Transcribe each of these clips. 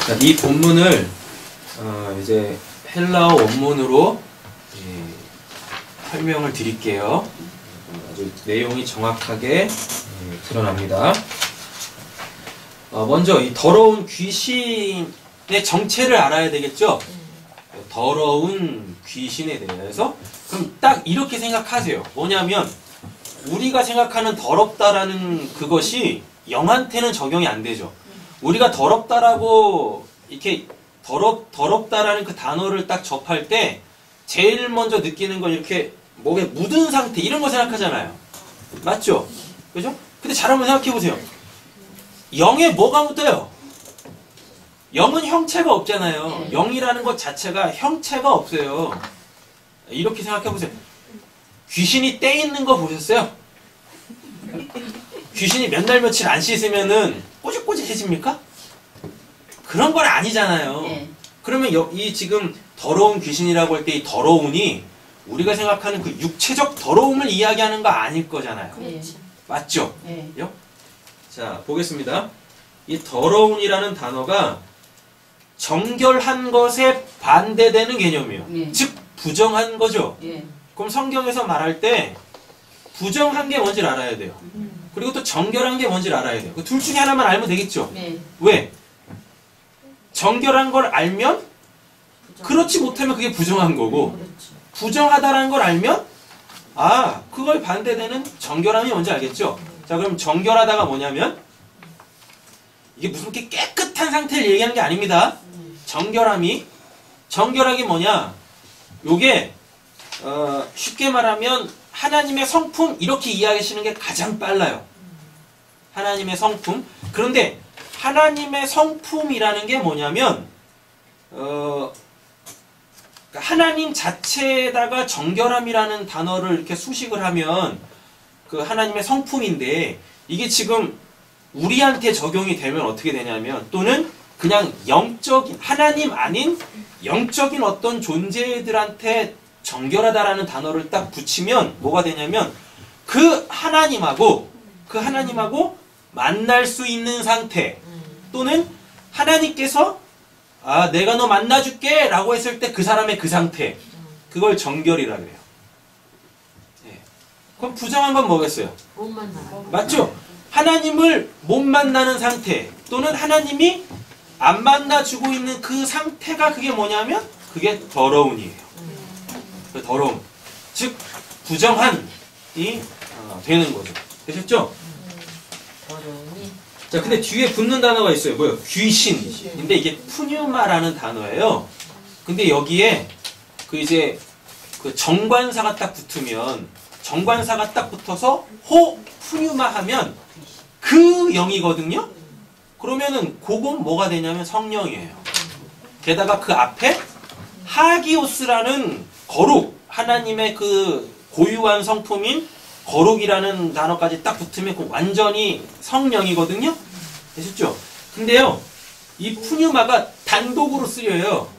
자, 이 본문을 이제 헬라어 원문으로 설명을 드릴게요. 아주 내용이 정확하게 드러납니다. 먼저 이 더러운 귀신의 정체를 알아야 되겠죠? 더러운 귀신에 대해서. 그럼 딱 이렇게 생각하세요. 뭐냐면 우리가 생각하는 더럽다라는 그것이 영한테는 적용이 안 되죠. 우리가 더럽다라고 이렇게 더럽다라는 그 단어를 딱 접할 때 제일 먼저 느끼는 건 이렇게 목에 묻은 상태 이런 거 생각하잖아요. 맞죠? 그죠? 근데 잘 한번 생각해 보세요. 영에 뭐가 묻어요? 영은 형체가 없잖아요. 영이라는 것 자체가 형체가 없어요. 이렇게 생각해 보세요. 귀신이 때 있는 거 보셨어요? 귀신이 몇 날 며칠 안 씻으면은 꼬질꼬질해집니까? 그런 건 아니잖아요. 그러면 이 지금 더러운 귀신이라고 할 때 이 더러운이 우리가 생각하는 그 육체적 더러움을 이야기하는 거 아닐 거잖아요. 맞죠? 자, 보겠습니다. 이 더러운이라는 단어가 정결한 것에 반대되는 개념이에요. 즉 부정한 거죠. 그럼 성경에서 말할 때 부정한 게 뭔지를 알아야 돼요. 그리고 또 정결한 게 뭔지를 알아야 돼요. 그 둘 중에 하나만 알면 되겠죠. 왜? 정결한 걸 알면 그렇지 못하면 그게 부정한 거고, 부정하다라는 걸 알면 그걸 반대되는 정결함이 뭔지 알겠죠? 자, 그럼 정결하다가 뭐냐면 이게 무슨 이렇게 깨끗한 상태를 얘기하는 게 아닙니다. 정결하기 뭐냐? 요게 쉽게 말하면 하나님의 성품 이렇게 이해하시는 게 가장 빨라요. 하나님의 성품. 그런데 하나님의 성품이라는 게 뭐냐면 하나님 자체에다가 정결함이라는 단어를 이렇게 수식을 하면 그 하나님의 성품인데, 이게 지금 우리한테 적용이 되면 어떻게 되냐면, 또는 그냥 영적인 하나님 아닌 영적인 어떤 존재들한테 정결하다라는 단어를 딱 붙이면 뭐가 되냐면 그 하나님하고 만날 수 있는 상태, 또는 하나님께서 내가 너 만나줄게 라고 했을 때 그 사람의 그 상태, 그걸 정결이라 그래요. 그럼 부정한 건 뭐겠어요? 못 만나요. 맞죠? 하나님을 못 만나는 상태, 또는 하나님이 안 만나주고 있는 그 상태가 그게 뭐냐면 그게 더러운이에요. 그 더러움. 즉 부정한이 되는 거죠. 되셨죠? 더러움이. 자, 근데 뒤에 붙는 단어가 있어요. 뭐요? 귀신. 근데 이게 푸뉴마라는 단어예요. 근데 여기에 그 이제 그 정관사가 딱 붙으면, 정관사가 딱 붙어서 푸뉴마 하면 그 영이거든요. 그러면은 그건 뭐가 되냐면 성령이에요. 게다가 그 앞에 하기오스라는 거룩, 하나님의 그 고유한 성품인 거룩이라는 단어까지 딱 붙으면 그 완전히 성령이거든요. 되셨죠? 근데요, 이 푸뉴마가 단독으로 쓰여요.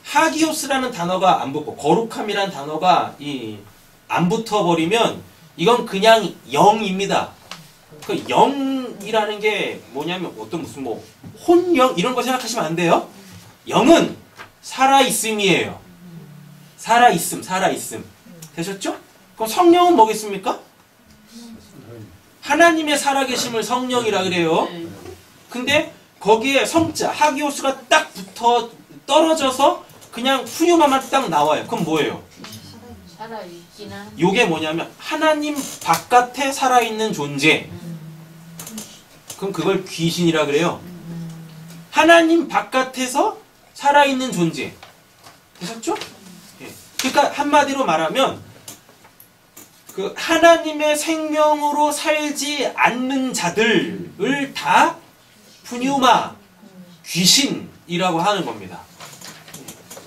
하기오스라는 단어가 안 붙고 거룩함이라는 단어가 안 붙어버리면 이건 그냥 영입니다. 그 영이라는 게 뭐냐면 무슨 혼영 이런 거 생각하시면 안 돼요. 영은 살아있음이에요. 살아있음. 되셨죠? 그럼 성령은 뭐겠습니까? 하나님의 살아계심을 성령이라 그래요. 근데 거기에 성자 하기오스가 딱 떨어져서 그냥 푸뉴마만 딱 나와요. 그럼 뭐예요? 살아있긴 한. 요게 뭐냐면 하나님 바깥에 살아있는 존재. 그럼 그걸 귀신이라 그래요. 하나님 바깥에서 살아있는 존재. 되셨죠? 그러니까 한마디로 말하면 그 하나님의 생명으로 살지 않는 자들을 다 푸뉴마, 귀신이라고 하는 겁니다.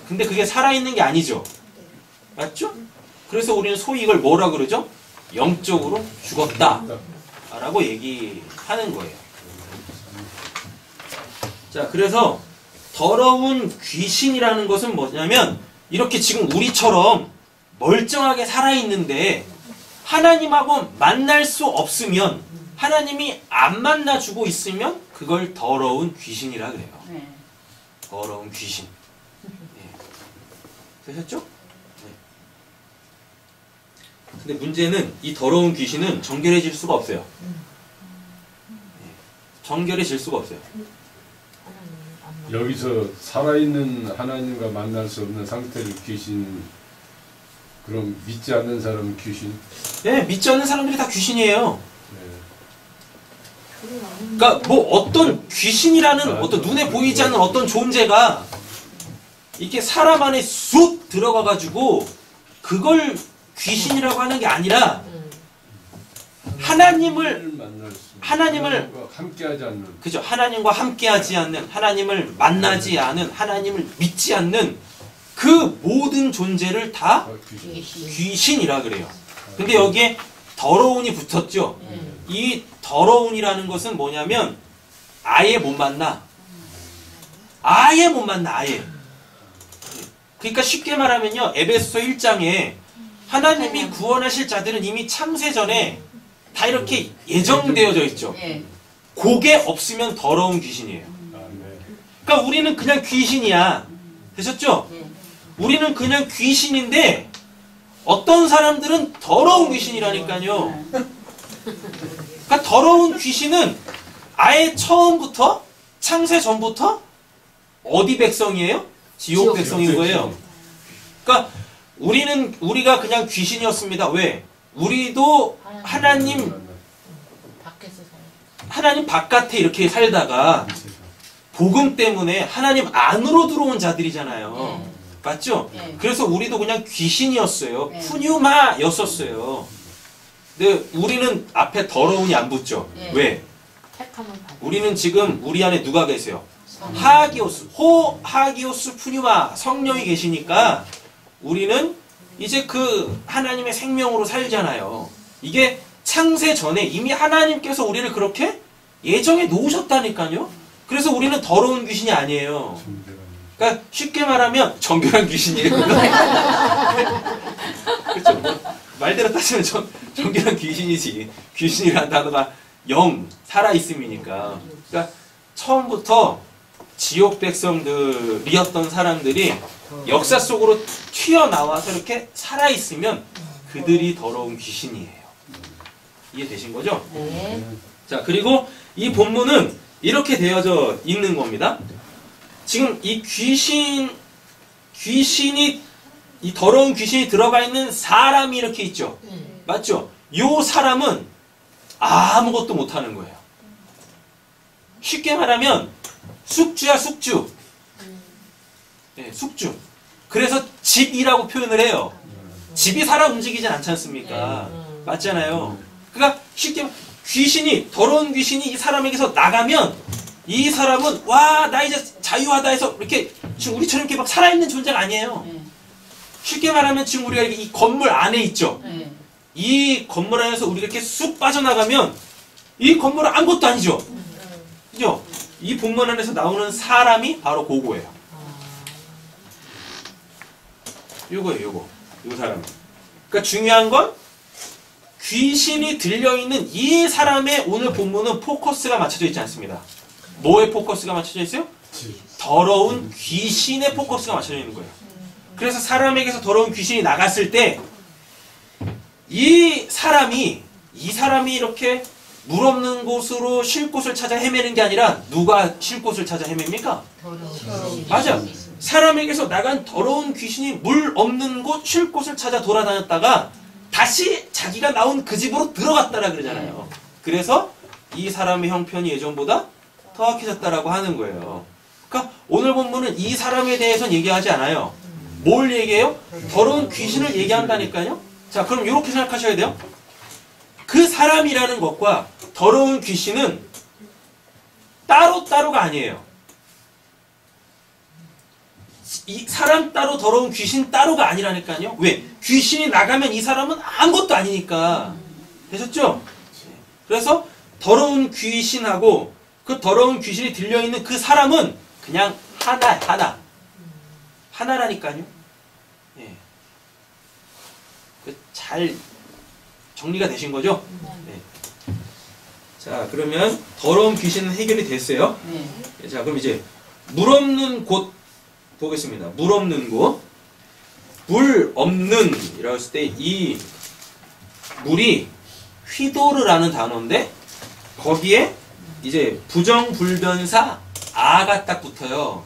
근데 그게 살아있는 게 아니죠. 맞죠? 그래서 우리는 소위 이걸 뭐라 그러죠? 영적으로 죽었다 라고 얘기하는 거예요. 자, 그래서 더러운 귀신이라는 것은 뭐냐면 이렇게 지금 우리처럼 멀쩡하게 살아있는데 하나님하고 만날 수 없으면, 하나님이 안 만나주고 있으면 그걸 더러운 귀신이라 그래요. 더러운 귀신. 예. 되셨죠? 네. 근데 문제는 이 더러운 귀신은 정결해질 수가 없어요. 정결해질 수가 없어요. 여기서 살아있는 하나님과 만날 수 없는 상태를 귀신, 그럼 믿지 않는 사람은 귀신? 예, 믿지 않는 사람들이 다 귀신이에요. 네. 그러니까 뭐 어떤 귀신이라는 어떤 눈에 보이지 않는 어떤 존재가 이렇게 사람 안에 쑥 들어가 가지고 그걸 귀신이라고 하는 게 아니라 하나님을 만날 수, 하나님을 함께하지 않는, 그죠? 하나님과 함께하지 않는, 하나님을 만나지 않은, 하나님을 믿지 않는 그 모든 존재를 다 귀신. 귀신이라 그래요. 근데 여기에 더러운이 붙었죠. 이 더러운이라는 것은 뭐냐면 아예 못 만나. 아예 못 만나. 아예. 그러니까 쉽게 말하면요. 에베소서 1장에 하나님이 구원하실 자들은 이미 창세 전에 다 이렇게 예정되어져 있죠. 그게 없으면 더러운 귀신이에요. 아, 네. 그러니까 우리는 그냥 귀신이야. 되셨죠? 우리는 그냥 귀신인데 어떤 사람들은 더러운 귀신이라니까요. 그러니까 더러운 귀신은 아예 처음부터 창세 전부터 어디 백성이에요? 지옥 백성인 거예요. 그러니까 우리가 그냥 귀신이었습니다. 왜? 우리도 하나님 밖에서 살아요. 하나님 바깥에 이렇게 살다가 복음 때문에 하나님 안으로 들어온 자들이잖아요. 맞죠? 그래서 우리도 그냥 귀신이었어요. 푸뉴마였었어요. 근데 우리는 앞에 더러운이 안 붙죠. 왜? 택함을 받아. 우리는 지금 우리 안에 누가 계세요? 하기오스, 하기오스 푸뉴마 성령이 계시니까 우리는 이제 그 하나님의 생명으로 살잖아요. 이게 창세 전에 이미 하나님께서 우리를 그렇게 예정해 놓으셨다니까요. 그래서 우리는 더러운 귀신이 아니에요. 그러니까 쉽게 말하면 정결한 귀신이에요. 그렇죠. 뭐 말대로 따지면 정결한 귀신이지. 귀신이라는 단어가 영 살아있음이니까. 그러니까 처음부터 지옥 백성들이었던 사람들이 역사 속으로 튀어나와서 이렇게 살아있으면 그들이 더러운 귀신이에요. 이해되신 거죠? 네. 자, 그리고 이 본문은 이렇게 되어져 있는 겁니다. 지금 이 귀신이, 이 더러운 귀신이 들어가 있는 사람이 이렇게 있죠? 맞죠? 요 사람은 아무것도 못하는 거예요. 쉽게 말하면 숙주야, 숙주. 네, 숙주. 그래서 집이라고 표현을 해요. 집이 살아 움직이진 않지 않습니까? 맞잖아요. 그러니까 쉽게 더러운 귀신이 이 사람에게서 나가면 이 사람은 와, 나 이제 자유하다 해서 이렇게 지금 우리처럼 이렇게 막 살아있는 존재가 아니에요. 쉽게 말하면 지금 우리가 이 건물 안에 있죠. 이 건물 안에서 우리가 이렇게 쑥 빠져나가면 이 건물은 아무것도 아니죠. 그죠? 이 본문 안에서 나오는 사람이 바로 그거예요. 요거예요, 요거. 요 사람. 그러니까 중요한 건 귀신이 들려있는 이 사람의 오늘 본문은 포커스가 맞춰져 있지 않습니다. 뭐에 포커스가 맞춰져 있어요? 더러운 귀신의 포커스가 맞춰져 있는 거예요. 그래서 사람에게서 더러운 귀신이 나갔을 때 이 사람이 이렇게 물 없는 곳으로 쉴 곳을 찾아 헤매는 게 아니라 누가 쉴 곳을 찾아 헤맵니까? 맞아. 사람에게서 나간 더러운 귀신이 물 없는 곳, 쉴 곳을 찾아 돌아다녔다가 다시 자기가 나온 그 집으로 들어갔다라 그러잖아요. 그래서 이 사람의 형편이 예전보다 더 악해졌다라고 하는 거예요. 그러니까 오늘 본문은 이 사람에 대해서는 얘기하지 않아요. 뭘 얘기해요? 더러운 귀신을 얘기한다니까요. 자, 그럼 이렇게 생각하셔야 돼요. 그 사람이라는 것과 더러운 귀신은 따로따로가 아니에요. 이 사람 따로 더러운 귀신 따로가 아니라니까요. 왜? 귀신이 나가면 이 사람은 아무것도 아니니까. 되셨죠? 그래서 더러운 귀신하고 그 더러운 귀신이 들려있는 그 사람은 그냥 하나라니까요. 예. 잘 정리가 되신 거죠? 네. 자, 그러면 더러운 귀신은 해결이 됐어요. 자, 그럼 이제 물 없는 곳 보겠습니다. 물 없는 곳. 물 없는 이라고 했을 때 이 물이 휘도르라는 단어인데 거기에 이제 부정불변사 아가 딱 붙어요.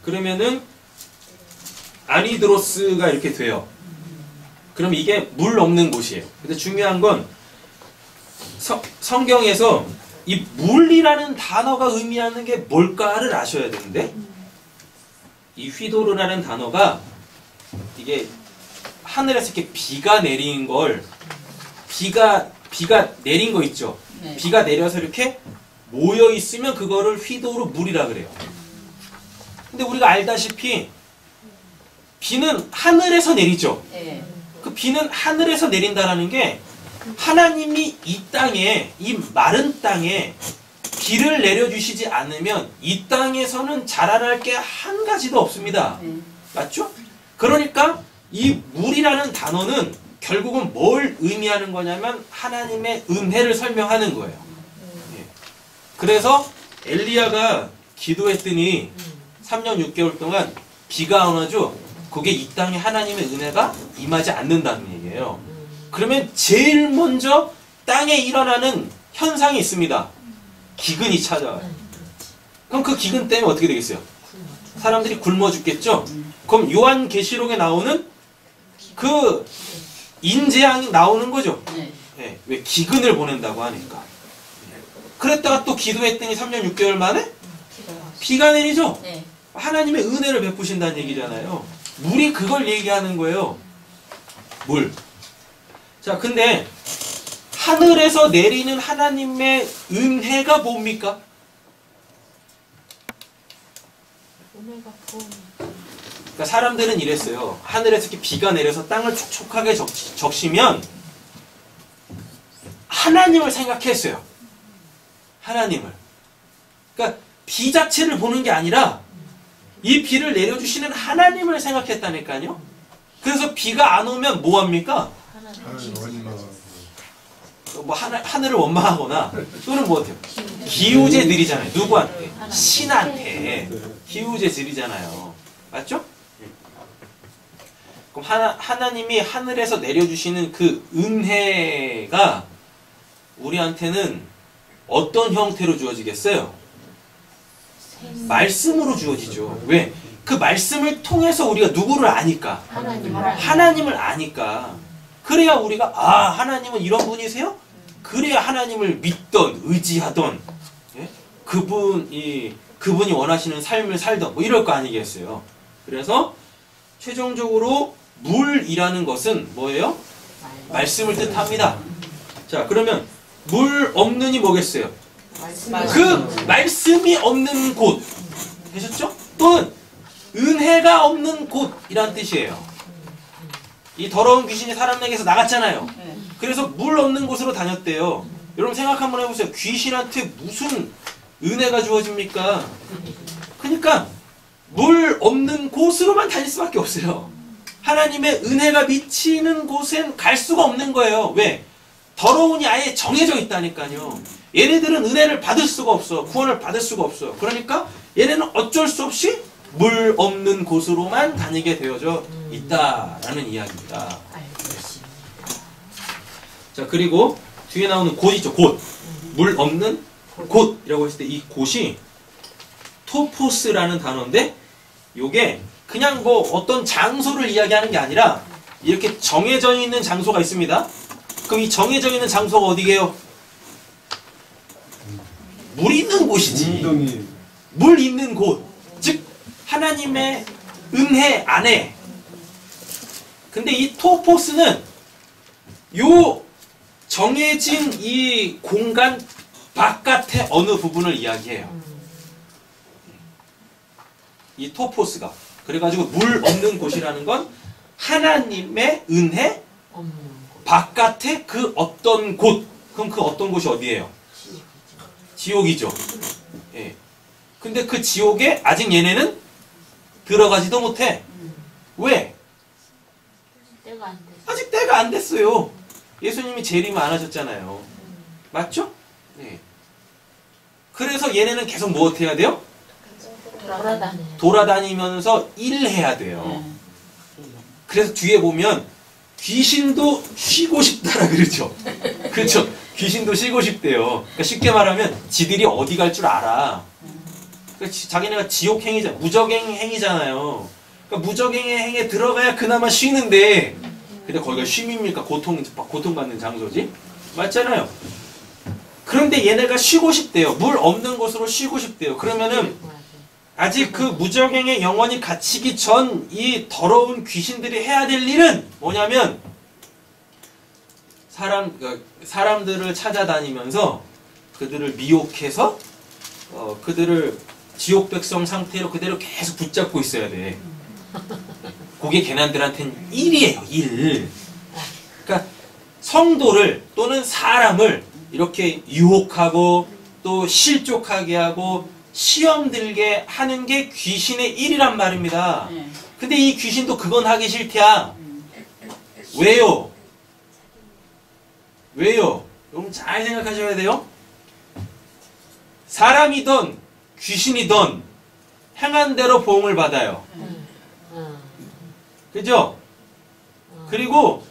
그러면은 아니드로스가 이렇게 돼요. 그럼 이게 물 없는 곳이에요. 근데 중요한 건 성경에서 이 물이라는 단어가 의미하는 게 뭘까를 아셔야 되는데 이 휘도르라는 단어가 이게 하늘에서 이렇게 비가 내린 걸 비가 내린 거 있죠. 네. 비가 내려서 이렇게 모여 있으면 그거를 휘도르 물이라 그래요. 근데 우리가 알다시피 비는 하늘에서 내리죠. 네. 그 비는 하늘에서 내린다라는 게 하나님이 이 땅에 이 마른 땅에 비를 내려주시지 않으면 이 땅에서는 자라날 게 한 가지도 없습니다. 네. 맞죠? 그러니까 이 물이라는 단어는 결국은 뭘 의미하는 거냐면 하나님의 은혜를 설명하는 거예요. 예. 그래서 엘리야가 기도했더니 3년 6개월 동안 비가 안 와줘. 그게 이 땅에 하나님의 은혜가 임하지 않는다는 얘기예요. 그러면 제일 먼저 땅에 일어나는 현상이 있습니다. 기근이 찾아와요. 그럼 그 기근 때문에 어떻게 되겠어요? 사람들이 굶어 죽겠죠? 그럼 요한계시록에 나오는 그 인재앙이 나오는 거죠. 네. 예, 왜 기근을 보낸다고 하니까. 그랬다가 또 기도했더니 3년 6개월 만에 비가 내리죠. 네. 하나님의 은혜를 베푸신다는 얘기잖아요. 물이 그걸 얘기하는 거예요. 물. 자, 근데 하늘에서 내리는 하나님의 은혜가 뭡니까? 은혜가 부은 그러니까 사람들은 이랬어요. 하늘에서 이렇게 비가 내려서 땅을 촉촉하게 적시면 하나님을 생각했어요. 하나님을. 그러니까 비 자체를 보는 게 아니라 이 비를 내려주시는 하나님을 생각했다니까요. 그래서 비가 안 오면 뭐 합니까? 하나님 원망하고 뭐 하늘을 원망하거나 또는 뭐 어때요? 기우제 드리잖아요. 누구한테? 신한테 기우제 드리잖아요. 맞죠? 그럼 하나님이 하늘에서 내려주시는 그 은혜가 우리한테는 어떤 형태로 주어지겠어요? 말씀으로 주어지죠. 왜? 그 말씀을 통해서 우리가 누구를 아니까? 하나님을 아니까. 그래야 우리가 하나님은 이런 분이세요? 그래야 하나님을 믿던 의지하던 예? 그분이 원하시는 삶을 살던 뭐 이럴 거 아니겠어요. 그래서 최종적으로 물이라는 것은 뭐예요? 말씀을 뜻합니다. 자, 그러면 물 없는이 뭐겠어요? 그 말씀이 없는 곳 되셨죠? 또는 은혜가 없는 곳이란 뜻이에요. 이 더러운 귀신이 사람에게서 나갔잖아요. 그래서 물 없는 곳으로 다녔대요. 여러분 생각 한번 해보세요. 귀신한테 무슨 은혜가 주어집니까? 그러니까 물 없는 곳으로만 다닐 수밖에 없어요. 하나님의 은혜가 미치는 곳엔 갈 수가 없는 거예요. 왜? 더러운이 아예 정해져 있다니까요. 얘네들은 은혜를 받을 수가 없어. 구원을 받을 수가 없어. 그러니까 얘네는 어쩔 수 없이 물 없는 곳으로만 다니게 되어져 있다라는 이야기입니다. 자, 그리고 뒤에 나오는 곳이죠. 곳. 물 없는 곳이라고 했을 때 이 곳이 토포스라는 단어인데 요게 그냥 뭐 어떤 장소를 이야기하는 게 아니라 이렇게 정해져 있는 장소가 있습니다. 그럼 이 정해져 있는 장소가 어디게요? 물 있는 곳이지. 물 있는 곳. 즉 하나님의 은혜 안에. 근데 이 토포스는 요 정해진 이 공간 바깥의 어느 부분을 이야기해요. 이 토포스가. 그래가지고 물 없는 곳이라는 건 하나님의 은혜 바깥의 그 어떤 곳. 그럼 그 어떤 곳이 어디예요? 지옥이죠. 예. 근데 그 지옥에 아직 얘네는 들어가지도 못해. 왜? 때가 안 돼. 아직 때가 안 됐어요. 예수님이 재림 안 하셨잖아요. 맞죠? 네. 그래서 얘네는 계속 뭐 해야 돼요? 돌아다니면서 일을 해야 돼요. 그래서 뒤에 보면 귀신도 쉬고 싶다라 그러죠. 그렇죠. 귀신도 쉬고 싶대요. 그러니까 쉽게 말하면 지들이 어디 갈 줄 알아. 그러니까 자기네가 지옥 행위잖아. 무적행 행위잖아요. 그러니까 무적행 행위에 들어가야 그나마 쉬는데, 근데 거기가 쉼입니까? 고통받는 장소지? 맞잖아요. 그런데 얘네가 쉬고 싶대요. 물 없는 곳으로 쉬고 싶대요. 그러면은 아직 그 무적행에 영원히 갇히기 전 이 더러운 귀신들이 해야 될 일은 뭐냐면 사람들을 찾아다니면서 그들을 미혹해서 그들을 지옥 백성 상태로 그대로 계속 붙잡고 있어야 돼. 그게 걔네들한테는 일이에요. 일. 그러니까 성도를 또는 사람을 이렇게 유혹하고 또 실족하게 하고 시험 들게 하는 게 귀신의 일이란 말입니다. 근데 이 귀신도 그건 하기 싫대야. 왜요? 왜요? 여러분 잘 생각하셔야 돼요. 사람이든 귀신이든 행한 대로 보응을 받아요. 그죠? 그리고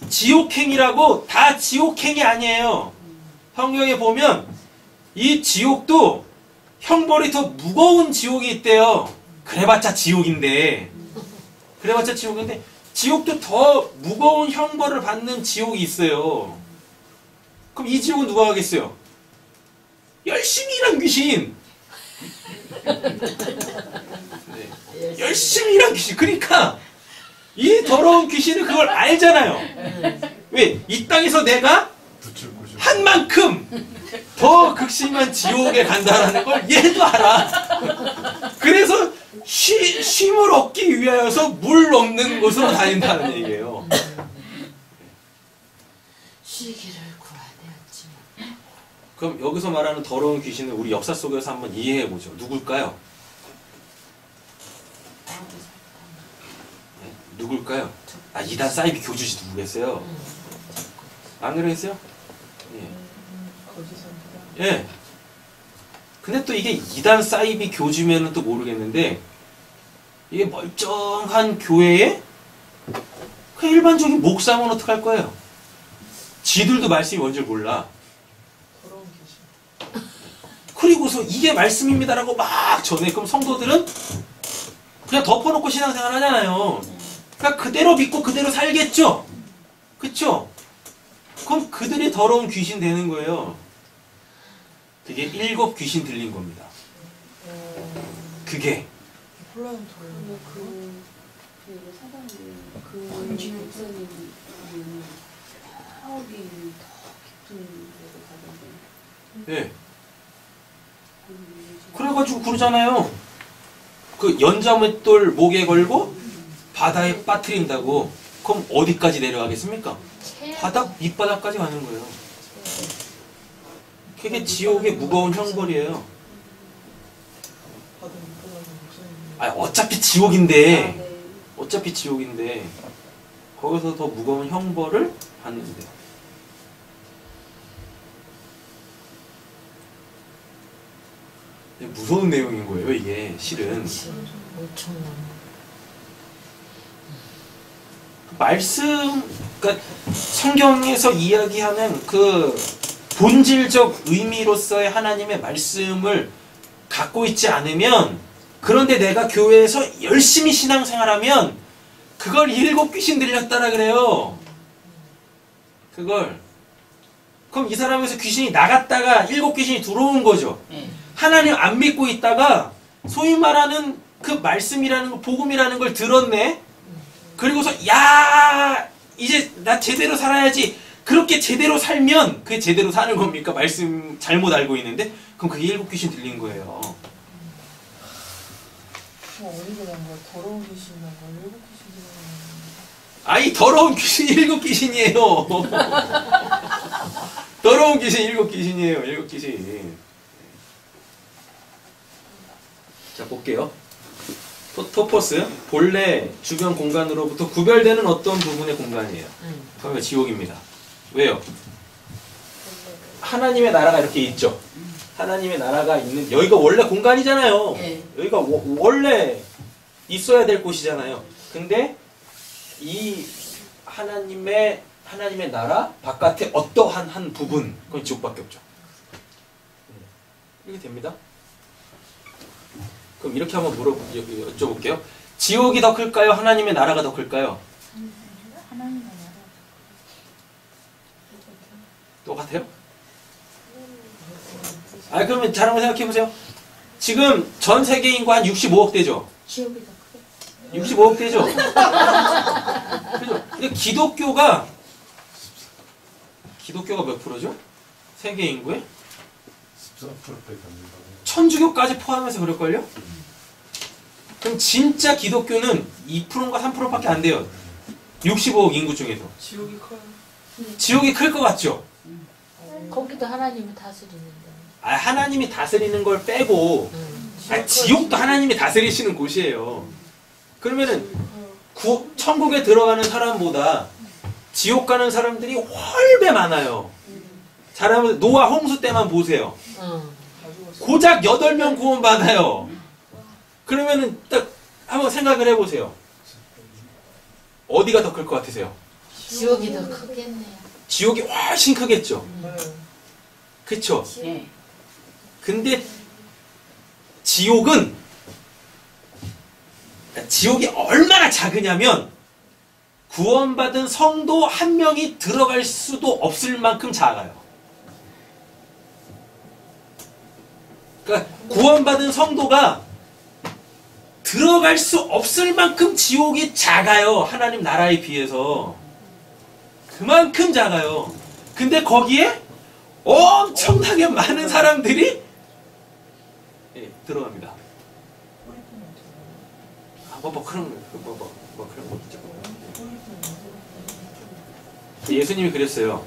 지옥행이라고 다 지옥행이 아니에요. 성경에 보면 이 지옥도 형벌이 더 무거운 지옥이 있대요. 그래봤자 지옥인데. 그래봤자 지옥인데 지옥도 더 무거운 형벌을 받는 지옥이 있어요. 그럼 이 지옥은 누가 가겠어요? 열심히 일한 귀신. 네. 열심히 일한 귀신. 그러니까 이 더러운 귀신은 그걸 알잖아요. 왜? 이 땅에서 내가 한 만큼 더 극심한 지옥에 간다는 걸 얘도 알아. 그래서 쉼을 얻기 위하여서 물 없는 곳으로 다닌다는 얘기예요. 쉬기를 구하되었지만. 그럼 여기서 말하는 더러운 귀신을 우리 역사 속에서 한번 이해해보죠. 누굴까요? 네? 누굴까요? 아, 이단 사이비 교주지 누구겠어요? 안 그러겠어요? 예. 예. 근데 또 이게 이단 사이비 교주면은 또 모르겠는데, 이게 멀쩡한 교회에 그 일반적인 목사면 어떡할 거예요? 지들도 말씀이 뭔지 몰라. 그리고서 이게 말씀입니다라고 막 전해. 그럼 성도들은 그냥 덮어놓고 신앙생활 하잖아요. 그러니까 그대로 믿고 그대로 살겠죠? 그쵸? 그럼 그들이 더러운 귀신 되는 거예요. 그게 7 귀신 들린 겁니다. 그게. 홀라는 더러운 그 사장님, 그 목사님이 사업이 더 깊은 데로 가던데. 예. 그래가지고 그러잖아요. 그 연자맷돌 목에 걸고 바다에 빠뜨린다고. 그럼 어디까지 내려가겠습니까? 바닥 밑바닥까지 가는 거예요. 그게 지옥의 무거운 형벌이에요. 아, 어차피 지옥인데, 어차피 지옥인데 거기서 더 무거운 형벌을 받는데. 무서운 내용인 거예요, 이게 실은. 엄청난. 말씀, 그러니까 성경에서 이야기하는 그 본질적 의미로서의 하나님의 말씀을 갖고 있지 않으면, 그런데 내가 교회에서 열심히 신앙생활하면 그걸 7 귀신 들렸다라 그래요. 그걸. 그럼 이 사람에서 귀신이 나갔다가 7 귀신이 들어온 거죠. 하나님 안 믿고 있다가 소위 말하는 그 말씀이라는 거, 복음이라는 걸 들었네. 그리고서 야, 이제 나 제대로 살아야지. 그렇게 제대로 살면 그게 제대로 사는 겁니까? 말씀 잘못 알고 있는데? 그럼 그게 7 귀신 들린 거예요. 어디가 난 거야? 더러운 귀신이 난 거야? 7 귀신이 난 거야? 아이, 더러운 귀신 7 귀신이에요. 더러운 귀신 7 귀신이에요. 7 귀신. 자, 볼게요. 토포스, 본래 주변 공간으로부터 구별되는 어떤 부분의 공간이에요. 그러면 지옥입니다. 왜요? 하나님의 나라가 이렇게 있죠. 하나님의 나라가 있는, 여기가 원래 공간이잖아요. 여기가 원래 있어야 될 곳이잖아요. 근데 이 하나님의 나라 바깥에 어떠한 한 부분, 그건 지옥밖에 없죠. 이렇게 됩니다. 그럼 이렇게 한번 여쭤볼게요. 지옥이 더 클까요? 하나님의 나라가 더 클까요? 하나님 나라. 똑같아요? 그러면 잘 한번 생각해 보세요. 지금 전 세계 인구 한 65억 대죠? 지옥이 더 크게. 65억 대죠? 그죠? 근데 기독교가 몇 프로죠? 세계 인구의? 14%밖에 안 된다고. 천주교까지 포함해서 그럴걸요? 그럼 진짜 기독교는 2%인가 3%밖에 안 돼요. 65억 인구 중에서. 지옥이 커요. 지옥이 클 것 같죠? 거기도 하나님이 다스리는데. 하나님이 다스리는 걸 빼고 지옥도 하나님이 다스리시는 곳이에요. 그러면은 천국에 들어가는 사람보다 지옥 가는 사람들이 훨배 많아요. 잘하면 노아 홍수 때만 보세요. 고작 8명 구원받아요. 그러면은 딱 한번 생각을 해보세요. 어디가 더 클 것 같으세요? 지옥이 더 크겠네요. 지옥이 훨씬 크겠죠. 그쵸? 네. 근데 지옥이 얼마나 작으냐면 구원받은 성도 한 명이 들어갈 수도 없을 만큼 작아요. 그러니까 구원받은 성도가 들어갈 수 없을 만큼 지옥이 작아요. 하나님 나라에 비해서. 그만큼 작아요. 근데 거기에 엄청나게 많은 사람들이 들어갑니다. 그런 거 있죠. 예수님이 그랬어요.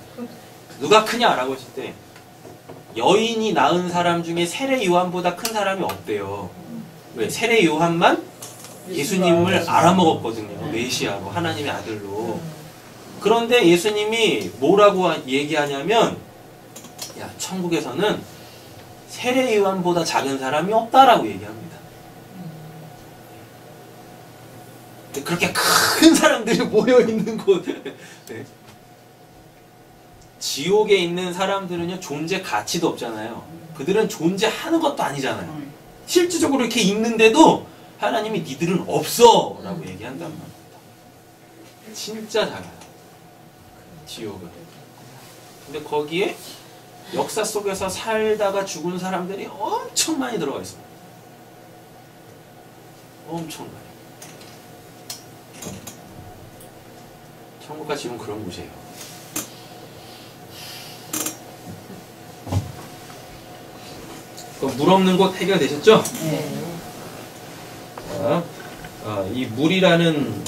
누가 크냐라고 했을 때 여인이 낳은 사람 중에 세례 요한보다 큰 사람이 없대요. 왜? 세례 요한만 예수님을 알아먹었거든요. 메시아로, 하나님의 아들로. 그런데 예수님이 뭐라고 얘기하냐면, 야, 천국에서는 세례 요한보다 작은 사람이 없다라고 얘기합니다. 그렇게 큰 사람들이 모여있는 곳. 네. 지옥에 있는 사람들은요, 존재 가치도 없잖아요. 그들은 존재하는 것도 아니잖아요. 실질적으로 이렇게 있는데도 하나님이 니들은 없어! 라고 얘기한단 말입니다. 진짜 작아요. 지옥은. 근데 거기에 역사 속에서 살다가 죽은 사람들이 엄청 많이 들어가 있습니다. 엄청 많이. 천국과 지옥은 그런 곳이에요. 물 없는 곳 해결되셨죠? 네. 이 물이라는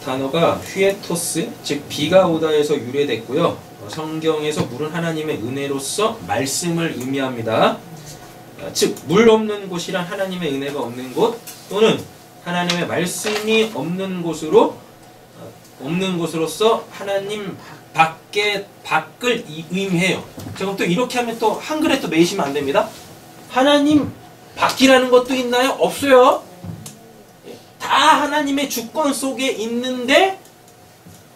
단어가 휴에토스, 즉 비가 오다에서 유래됐고요. 성경에서 물은 하나님의 은혜로서 말씀을 의미합니다. 즉 물 없는 곳이란 하나님의 은혜가 없는 곳 또는 하나님의 말씀이 없는 곳으로서 하나님 밖을 의미해요. 자, 그럼 또 이렇게 하면 또 한글에 또 매시면 안 됩니다. 하나님 밖이라는 것도 있나요? 없어요. 다 하나님의 주권 속에 있는데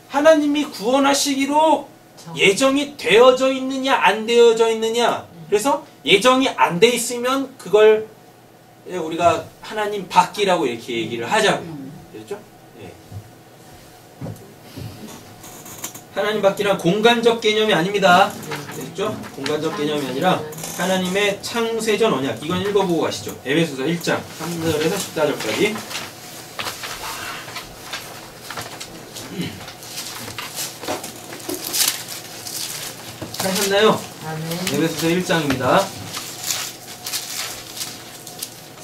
하나님이 구원하시기로 예정이 되어져 있느냐 안 되어져 있느냐. 그래서 예정이 안 돼 있으면 그걸 우리가 하나님 밖이라고 이렇게 얘기를 하자고요. 그렇죠? 예. 하나님 밖이란 공간적 개념이 아닙니다. 됐죠? 공간적 개념이 아니라 하나님의 창세전 언약. 이건 읽어보고 가시죠. 에베소서 1장 3절에서 14절까지. 하셨나요? 에베소서 1장입니다.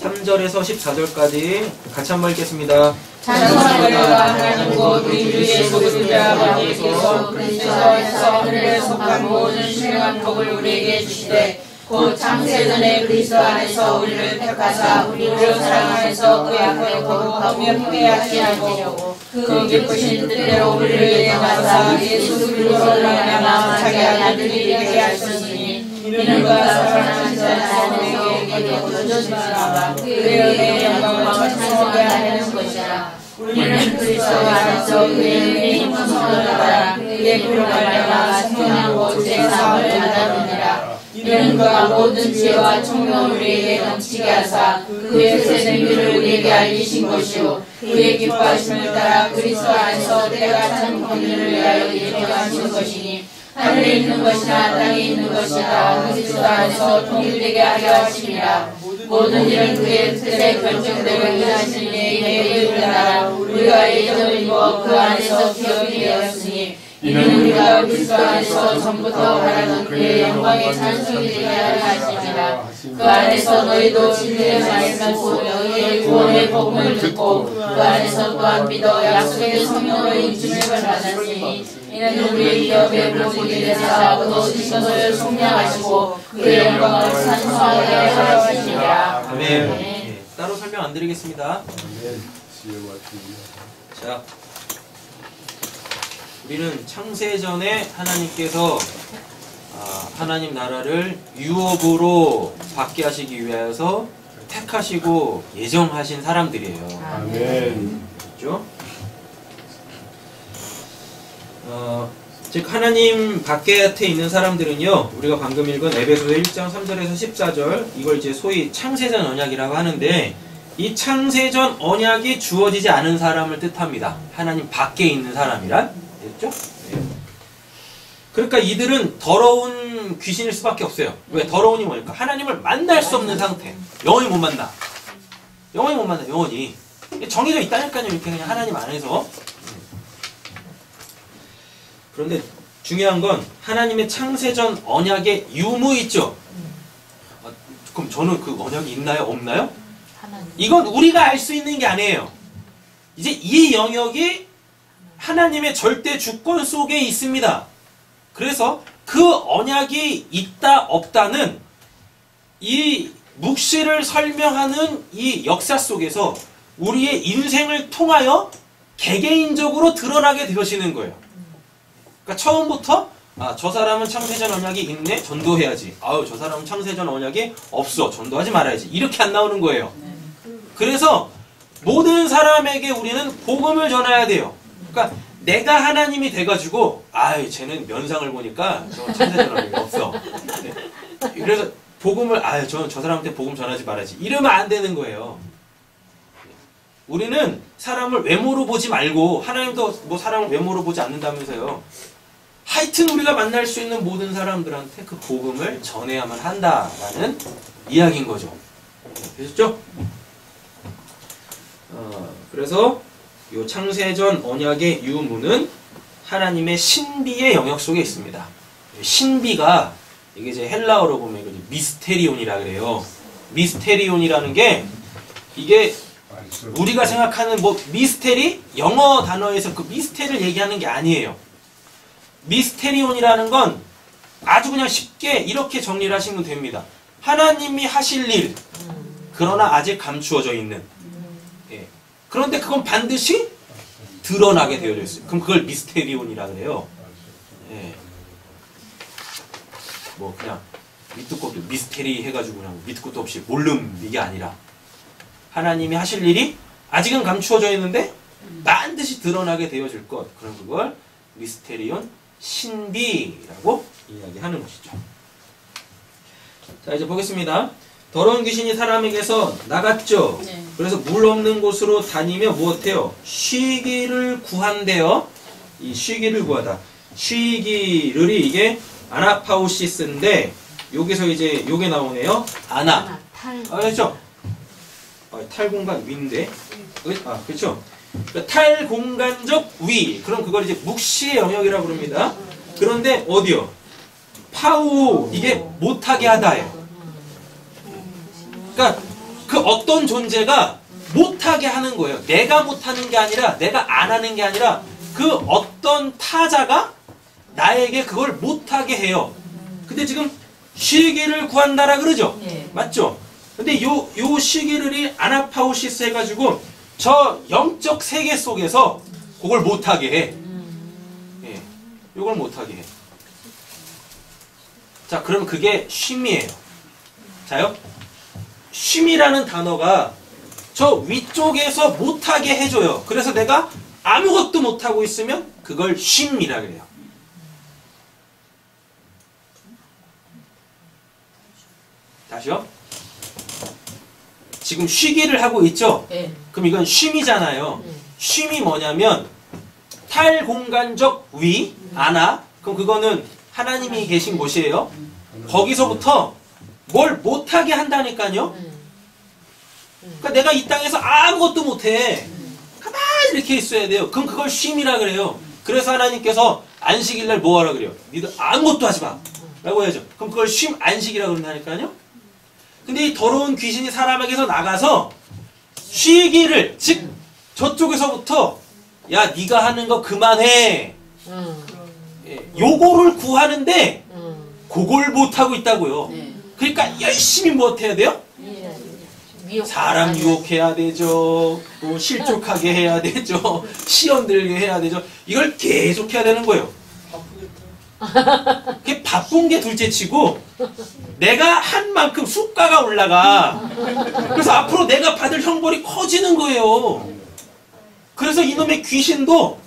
3절에서 14절까지 같이 한번 읽겠습니다. 찬송하리라. 하나님 곧 우리 주 예수 그리스도의 아버지께서 그리스도에서 하늘에 속한 모든 신령한 복을 우리에게 주시되 곧 창세전에 그리스도 안에서 우리를 택하사 우리를 사랑하여서 그의 앞에 거룩하며 후회하지 않으려고 그 기쁘신 뜻대로 우리를 예정하사 예수 그리스도를 말미암아 자기 아들이 되게 하셨으니 이는 그가 사랑하는 자 성령에게 사람에게 거저주시나봐 그의 은혜의 영광을 찬송하게 하려는 것이라. 우리는 그리스도 안에서 그의 은혜의 힘을 받아 그의 피로 말미암아 생명하고 주의 사함을 받았느니라. 이는 그가 모든 지혜와 총명을 우리에게 넘치게 하사 그의 세생기를 우리에게 알리신 것이요 그의 기뻐하심을 따라 그리스도 안에서 때가 찬 권위를 위하여 예정하신 것이니 하늘에 있는 것이나 땅에 있는 것이나 그리스도 안에서 통일되게 하려 하심이라. 모든 일은 그의 뜻에 결정되고 일하신 이에 이르다 우리가 예정을 입어 그 안에서 기업이 되었으니 이는 우리가 그리스도 안에서 전부터 바라던 그의 영광의 찬송이 되게 하려 하시니라. 그 안에서 너희도 진리의 말씀을 듣고 너희의 구원의 복음을 듣고 그 안에서 또한 믿어 약속의 성령으로 인침을 받았으니 이는 우리의 기업의 모직이 되사 거두신 것을 속량하시고 그의 영광을 찬송하게 하려 하시니라. 아멘. 예, 따로 설명 안 드리겠습니다. 자, 우리는 창세전에 하나님께서 하나님 나라를 유업으로 받게 하시기 위하여서 택하시고 예정하신 사람들이에요. 아멘. 그렇죠? 즉 하나님 바깥에 있는 사람들은요, 우리가 방금 읽은 에베소서 1장 3절에서 14절, 이걸 이제 소위 창세전 언약이라고 하는데, 이 창세전 언약이 주어지지 않은 사람을 뜻합니다. 하나님 밖에 있는 사람이란, 됐죠? 네. 그러니까 이들은 더러운 귀신일 수밖에 없어요. 왜? 더러운이 뭐니까 하나님을 만날 수 없는 상태. 영원히 못 만나. 영원히 못 만나. 영원히 정해져 있다니까요. 이렇게 그냥 하나님 안에서. 그런데 중요한 건 하나님의 창세전 언약의 유무 있죠. 그럼 저는 그 언약이 있나요? 없나요? 이건 우리가 알 수 있는 게 아니에요. 이제 이 영역이 하나님의 절대 주권 속에 있습니다. 그래서 그 언약이 있다 없다는 이 묵시를 설명하는 이 역사 속에서 우리의 인생을 통하여 개개인적으로 드러나게 되시는 거예요. 그러니까 처음부터 저 사람은 창세전 언약이 있네? 전도해야지. 저 사람은 창세전 언약이 없어. 전도하지 말아야지. 이렇게 안 나오는 거예요. 그래서 모든 사람에게 우리는 복음을 전해야 돼요. 그러니까 내가 하나님이 돼가지고 쟤는 면상을 보니까 저 창세전 언약이 없어. 네. 그래서 복음을 저 사람한테 복음 전하지 말아야지. 이러면 안 되는 거예요. 우리는 사람을 외모로 보지 말고, 하나님도 뭐 사람을 외모로 보지 않는다면서요. 하여튼 우리가 만날 수 있는 모든 사람들한테 그 복음을 전해야만 한다라는 이야기인 거죠. 되셨죠? 그래서 이 창세전 언약의 유무는 하나님의 신비의 영역 속에 있습니다. 신비가 이게 이제 헬라어로 보면 이거 미스테리온이라 그래요. 미스테리온이라는 게 이게 우리가 생각하는 뭐 미스테리? 영어 단어에서 그 미스테리를 얘기하는 게 아니에요. 미스테리온이라는 건 아주 그냥 쉽게 이렇게 정리를 하시면 됩니다. 하나님이 하실 일, 그러나 아직 감추어져 있는. 예. 그런데 그건 반드시 드러나게 되어져 있어요. 그럼 그걸 미스테리온이라 그래요. 예. 뭐 그냥 밑도 끝도 미스테리 해가지고 그냥 밑도 끝도 없이 모름 이게 아니라 하나님이 하실 일이 아직은 감추어져 있는데 반드시 드러나게 되어질 것. 그럼 그걸 미스테리온, 신비라고 이야기하는 것이죠. 자, 이제 보겠습니다. 더러운 귀신이 사람에게서 나갔죠. 네. 그래서 물 없는 곳으로 다니며 무엇해요? 쉬기를 구한대요. 이 쉬기를 구하다. 쉬기를 이게 아나파우시스인데 여기서 이제 요게 나오네요. 그렇죠? 탈공간 위인데. 그렇죠? 탈공간적 위. 그럼 그걸 이제 묵시의 영역이라고 부릅니다. 그런데 어디요? 파우. 이게 못하게 하다예요. 그러니까 그 어떤 존재가 못하게 하는 거예요. 내가 못하는 게 아니라, 내가 안 하는 게 아니라 그 어떤 타자가 나에게 그걸 못하게 해요. 근데 지금 쉬기를 구한다라 그러죠? 네. 맞죠? 근데 요 쉬기를이 아나파우시스 해가지고 저 영적 세계 속에서 그걸 못하게 해. 예, 요걸 못하게 해. 자, 그럼 그게 쉼이에요. 자요? 쉼이라는 단어가 저 위쪽에서 못하게 해줘요. 그래서 내가 아무것도 못하고 있으면 그걸 쉼이라 그래요. 다시요. 지금 쉬기를 하고 있죠? 예. 그럼 이건 쉼이잖아요. 쉼이 뭐냐면 탈공간적 위, 안아. 그럼 그거는 하나님이 계신 곳이에요. 거기서부터 뭘 못하게 한다니까요. 그러니까 내가 이 땅에서 아무것도 못해. 가만히 이렇게 있어야 돼요. 그럼 그걸 쉼이라 그래요. 그래서 하나님께서 안식일날 뭐 하라 그래요? 니들 아무것도 하지 마. 라고 해야죠. 그럼 그걸 쉼, 안식이라 그런다니까요. 근데 이 더러운 귀신이 사람에게서 나가서 쉬기를, 즉 저쪽에서부터 야 네가 하는 거 그만해. 예, 요거를 구하는데 그걸 못하고 있다고요. 그러니까 열심히 못해야 돼요? 사람 유혹해야 되죠. 또 실족하게 해야 되죠. 시험 들게 해야 되죠. 이걸 계속 해야 되는 거예요. 그게 바쁜 게 둘째치고 내가 한 만큼 수가가 올라가. 그래서 앞으로 내가 받을 형벌이 커지는 거예요. 그래서 이놈의 귀신도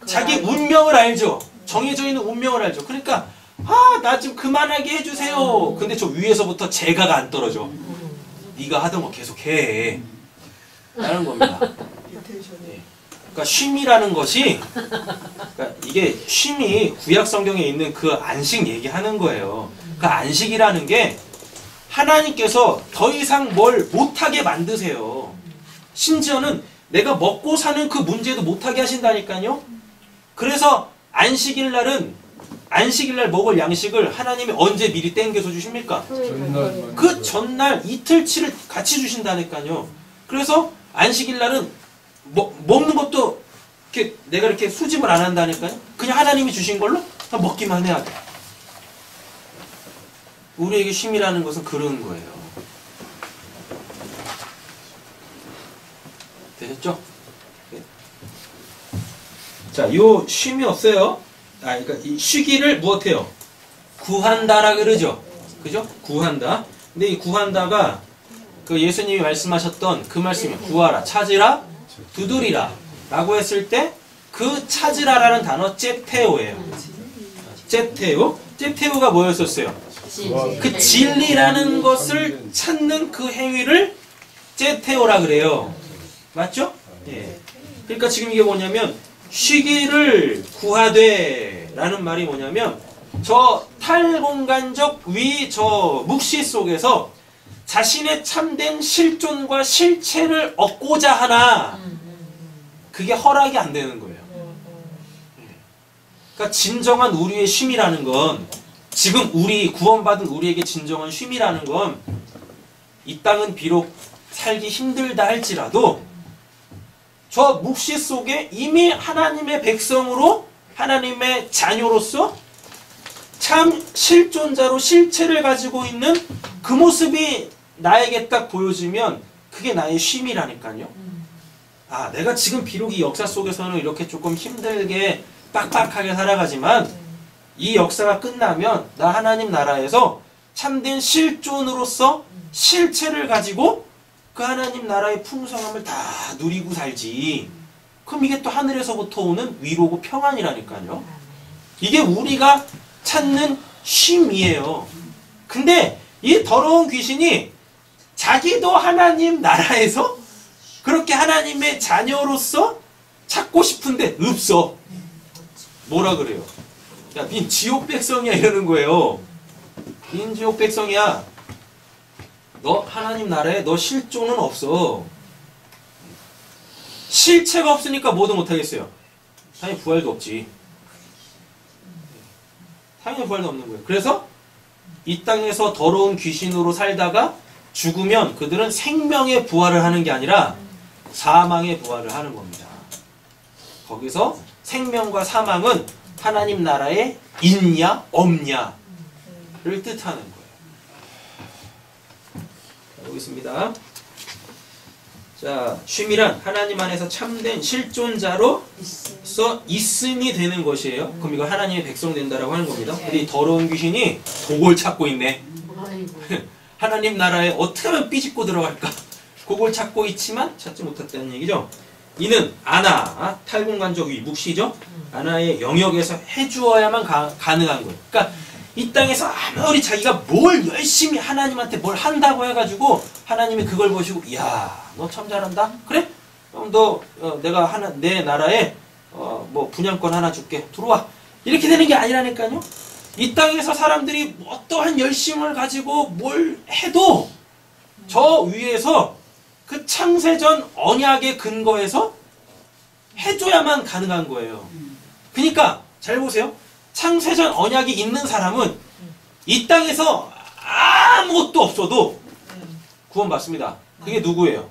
자기 운명을 알죠. 정해져 있는 운명을 알죠. 그러니까 나 좀 그만하게 해주세요. 근데 저 위에서부터 재가가 안 떨어져. 네가 하던 거 계속 해. 라는 겁니다. 그러니까 쉼이라는 것이, 그러니까 이게 쉼이 구약 성경에 있는 그 안식 얘기하는 거예요. 그 안식이라는 게 하나님께서 더 이상 뭘 못하게 만드세요. 심지어는 내가 먹고 사는 그 문제도 못하게 하신다니까요. 그래서 안식일날 먹을 양식을 하나님이 언제 미리 땡겨서 주십니까? 그 전날 이틀치를 같이 주신다니까요. 그래서 안식일날은 먹는 것도 이렇게 내가 이렇게 수집을 안 한다니까요. 그냥 하나님이 주신 걸로 먹기만 해야 돼. 우리에게 쉼이라는 것은 그런 거예요. 되셨죠? 네. 자, 요 쉼이 없어요. 그러니까 이 쉬기를 무엇해요? 구한다라 그러죠. 그죠? 구한다. 근데 이 구한다가 그 예수님이 말씀하셨던 그 말씀이에요. 구하라, 찾으라, 두드리라 라고 했을 때 그 찾으라라는 단어 잽테오예요. 잽테오. 잽테오가 뭐였었어요? 그 진리라는 것을 찾는 그 행위를 잽테오라 그래요. 맞죠? 예. 그러니까 지금 이게 뭐냐면 쉬기를 구하되 라는 말이 뭐냐면 저 탈공간적 위 저 묵시 속에서 자신의 참된 실존과 실체를 얻고자 하나 그게 허락이 안 되는 거예요. 그러니까 진정한 우리의 쉼이라는 건 지금 우리 구원받은 우리에게 진정한 쉼이라는 건 이 땅은 비록 살기 힘들다 할지라도 저 묵시 속에 이미 하나님의 백성으로 하나님의 자녀로서 참 실존자로 실체를 가지고 있는 그 모습이 나에게 딱 보여지면 그게 나의 쉼이라니까요. 내가 지금 비록 이 역사 속에서는 이렇게 조금 힘들게 빡빡하게 살아가지만 이 역사가 끝나면 나 하나님 나라에서 참된 실존으로서 실체를 가지고 그 하나님 나라의 풍성함을 다 누리고 살지. 그럼 이게 또 하늘에서부터 오는 위로고 평안이라니까요. 이게 우리가 찾는 쉼이에요. 근데 이 더러운 귀신이 자기도 하나님 나라에서 그렇게 하나님의 자녀로서 찾고 싶은데 없어. 뭐라 그래요? 야, 닌 지옥 백성이야 이러는 거예요. 닌 지옥 백성이야. 너 하나님 나라에 너 실존은 없어. 실체가 없으니까 뭐도 못하겠어요. 당연히 부활도 없지. 당연히 부활도 없는 거예요. 그래서 이 땅에서 더러운 귀신으로 살다가 죽으면 그들은 생명의 부활을 하는 게 아니라 사망의 부활을 하는 겁니다. 거기서 생명과 사망은 하나님 나라에 있냐 없냐를 뜻하는 거예요. 자, 보겠습니다. 자, 쉼이란 하나님 안에서 참된 실존자로서 있음이 되는 것이에요. 그럼 이거 하나님의 백성 된다라고 하는 겁니다. 근데 이 더러운 귀신이 그걸 찾고 있네. 하나님 나라에 어떻게 하면 삐집고 들어갈까? 그걸 찾고 있지만 찾지 못했다는 얘기죠. 이는 아나, 탈공간적 묵시죠. 아나의 영역에서 해주어야만 가능한 거예요. 그러니까 이 땅에서 아무리 자기가 뭘 열심히 하나님한테 뭘 한다고 해가지고 하나님이 그걸 보시고 이야 너 참 잘한다? 그래? 그럼 너 내가 내 나라에 뭐 분양권 하나 줄게 들어와 이렇게 되는 게 아니라니까요. 이 땅에서 사람들이 어떠한 열심을 가지고 뭘 해도 저 위에서 그 창세전 언약의 근거에서 해줘야만 가능한 거예요. 그러니까 잘 보세요. 창세전 언약이 있는 사람은 이 땅에서 아무것도 없어도 구원받습니다. 그게 누구예요?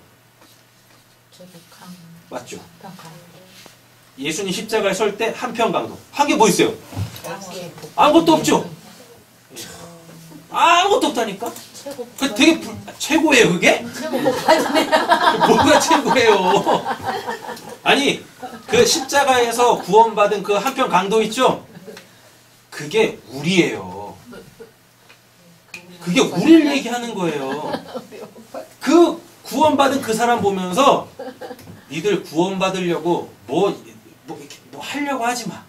저기 강. 맞죠? 강. 예수님 십자가에 설 때 한평강도. 한 게 뭐 있어요? 강계. 아무것도 없죠? 아무것도 없다니까? 최고. 그 되게 최고예요 그게? 최고 복받네. 뭐가 최고예요? 아니 그 십자가에서 구원받은 그 한평강도 있죠? 그게 우리예요. 그게 우리를 얘기하는 거예요. 그 구원받은 그 사람 보면서 니들 구원받으려고 뭐 하려고 하지 마.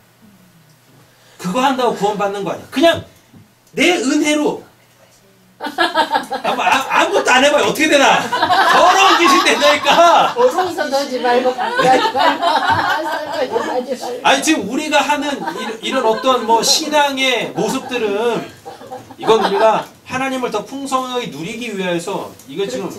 그거 한다고 구원받는 거 아니야. 그냥 내 은혜로 아무것도 안 해봐요. 어떻게 되나? 더러운 귀신 된다니까. 성서 넣지 말고 가지 말고 설거지 하지 말고. 아니 지금 우리가 하는 이런 어떤 뭐 신앙의 모습들은 이건 우리가 하나님을 더 풍성하게 누리기 위해서 이거 지금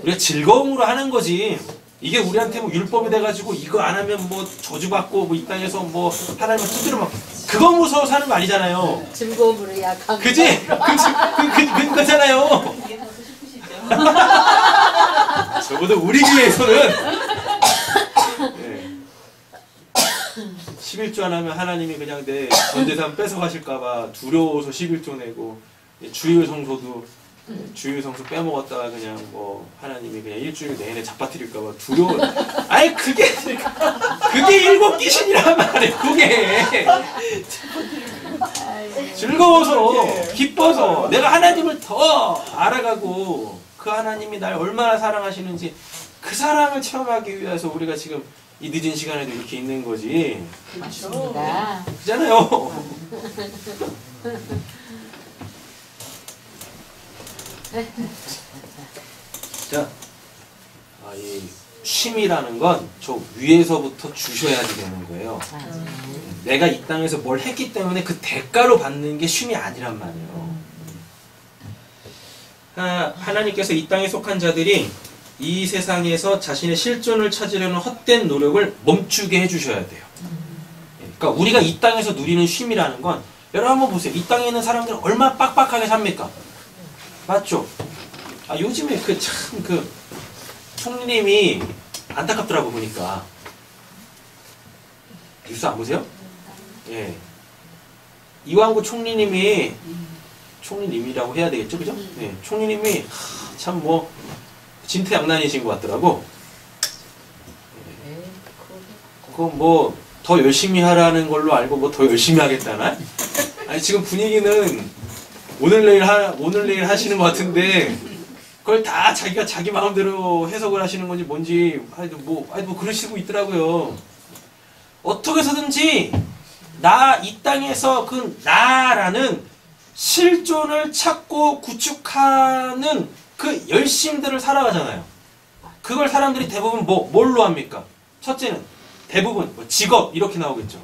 우리가 즐거움으로 하는 거지. 이게 우리한테 뭐 율법이 돼가지고 이거 안 하면 뭐 저주받고 뭐 이 땅에서 뭐 하나님을 두드려 막 그거 무서워서 하는 거 아니잖아요. 즐거움으로 약한. 그지? 그거잖아요. 적어도 우리 교회에서는 11조 안 하면 하나님이 그냥 내 전재산 뺏어가실까봐 두려워서 11조 내고 주일 성소도 주일 성소 빼먹었다가 그냥 뭐 하나님이 그냥 일주일 내내 잡아뜨릴까봐 두려워. 아니 그게 일곱 귀신이란 말이에요. 그게 즐거워서 기뻐서 내가 하나님을 더 알아가고 그 하나님이 날 얼마나 사랑하시는지 그 사랑을 체험하기 위해서 우리가 지금 이 늦은 시간에도 이렇게 있는 거지. 맞습니다. 그잖아요. 자, 이 쉼이라는 건 저 위에서부터 주셔야지 되는 거예요. 내가 이 땅에서 뭘 했기 때문에 그 대가로 받는 게 쉼이 아니란 말이에요. 하나님께서 이 땅에 속한 자들이 이 세상에서 자신의 실존을 찾으려는 헛된 노력을 멈추게 해주셔야 돼요. 그러니까 우리가 이 땅에서 누리는 쉼이라는 건 여러분 한번 보세요. 이 땅에 있는 사람들은 얼마나 빡빡하게 삽니까? 맞죠? 요즘에 총리님이 안타깝더라고 보니까. 뉴스 안 보세요? 예. 이완구 총리님이 총리님이라고 해야 되겠죠, 그죠? 예. 총리님이 참 뭐 진퇴양난이신 것 같더라고. 그거 뭐 더 열심히 하라는 걸로 알고 뭐 더 열심히 하겠다나? 아니 지금 분위기는 오늘 내일 하시는 것 같은데 그걸 다 자기가 자기 마음대로 해석을 하시는 건지 뭔지 뭐 그러시고 있더라고요. 어떻게 해서든지 이 땅에서 그 나라는 실존을 찾고 구축하는 그 열심들을 살아가잖아요. 그걸 사람들이 대부분 뭘로 합니까? 첫째는 대부분 직업 이렇게 나오겠죠.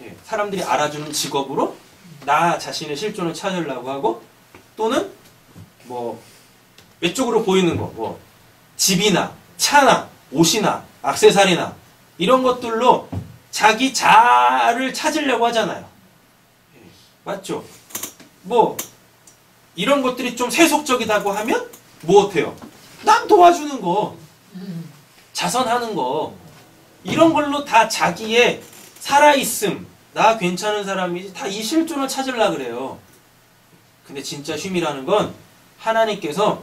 예, 사람들이 알아주는 직업으로 나 자신의 실존을 찾으려고 하고 또는 외적으로 보이는 거 집이나 차나 옷이나 액세서리나 이런 것들로 자기 자아를 찾으려고 하잖아요. 예, 맞죠? 이런 것들이 좀 세속적이다고 하면 무엇해요? 남 도와주는 거, 자선하는 거 이런 걸로 다 자기의 살아있음, 나 괜찮은 사람이지 다 이 실존을 찾으려고 그래요. 근데 진짜 쉼이라는 건 하나님께서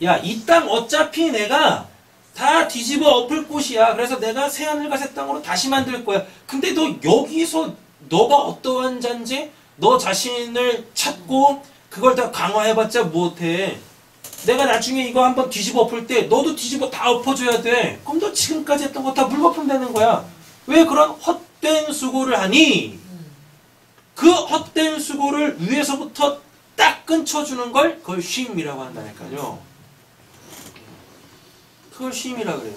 야, 이 땅 어차피 내가 다 뒤집어 엎을 곳이야. 그래서 내가 새하늘과 새 땅으로 다시 만들 거야. 근데 너 여기서 너가 어떠한 자인지 너 자신을 찾고 그걸 다 강화해봤자 무엇해? 내가 나중에 이거 한번 뒤집어 엎을 때 너도 뒤집어 다 엎어줘야 돼. 그럼 너 지금까지 했던 거 다 물거품 되는 거야. 왜 그런 헛된 수고를 하니? 그 헛된 수고를 위에서부터 딱 끊쳐주는 걸 그걸 쉼이라고 한다니까요. 그걸 쉼이라 그래요.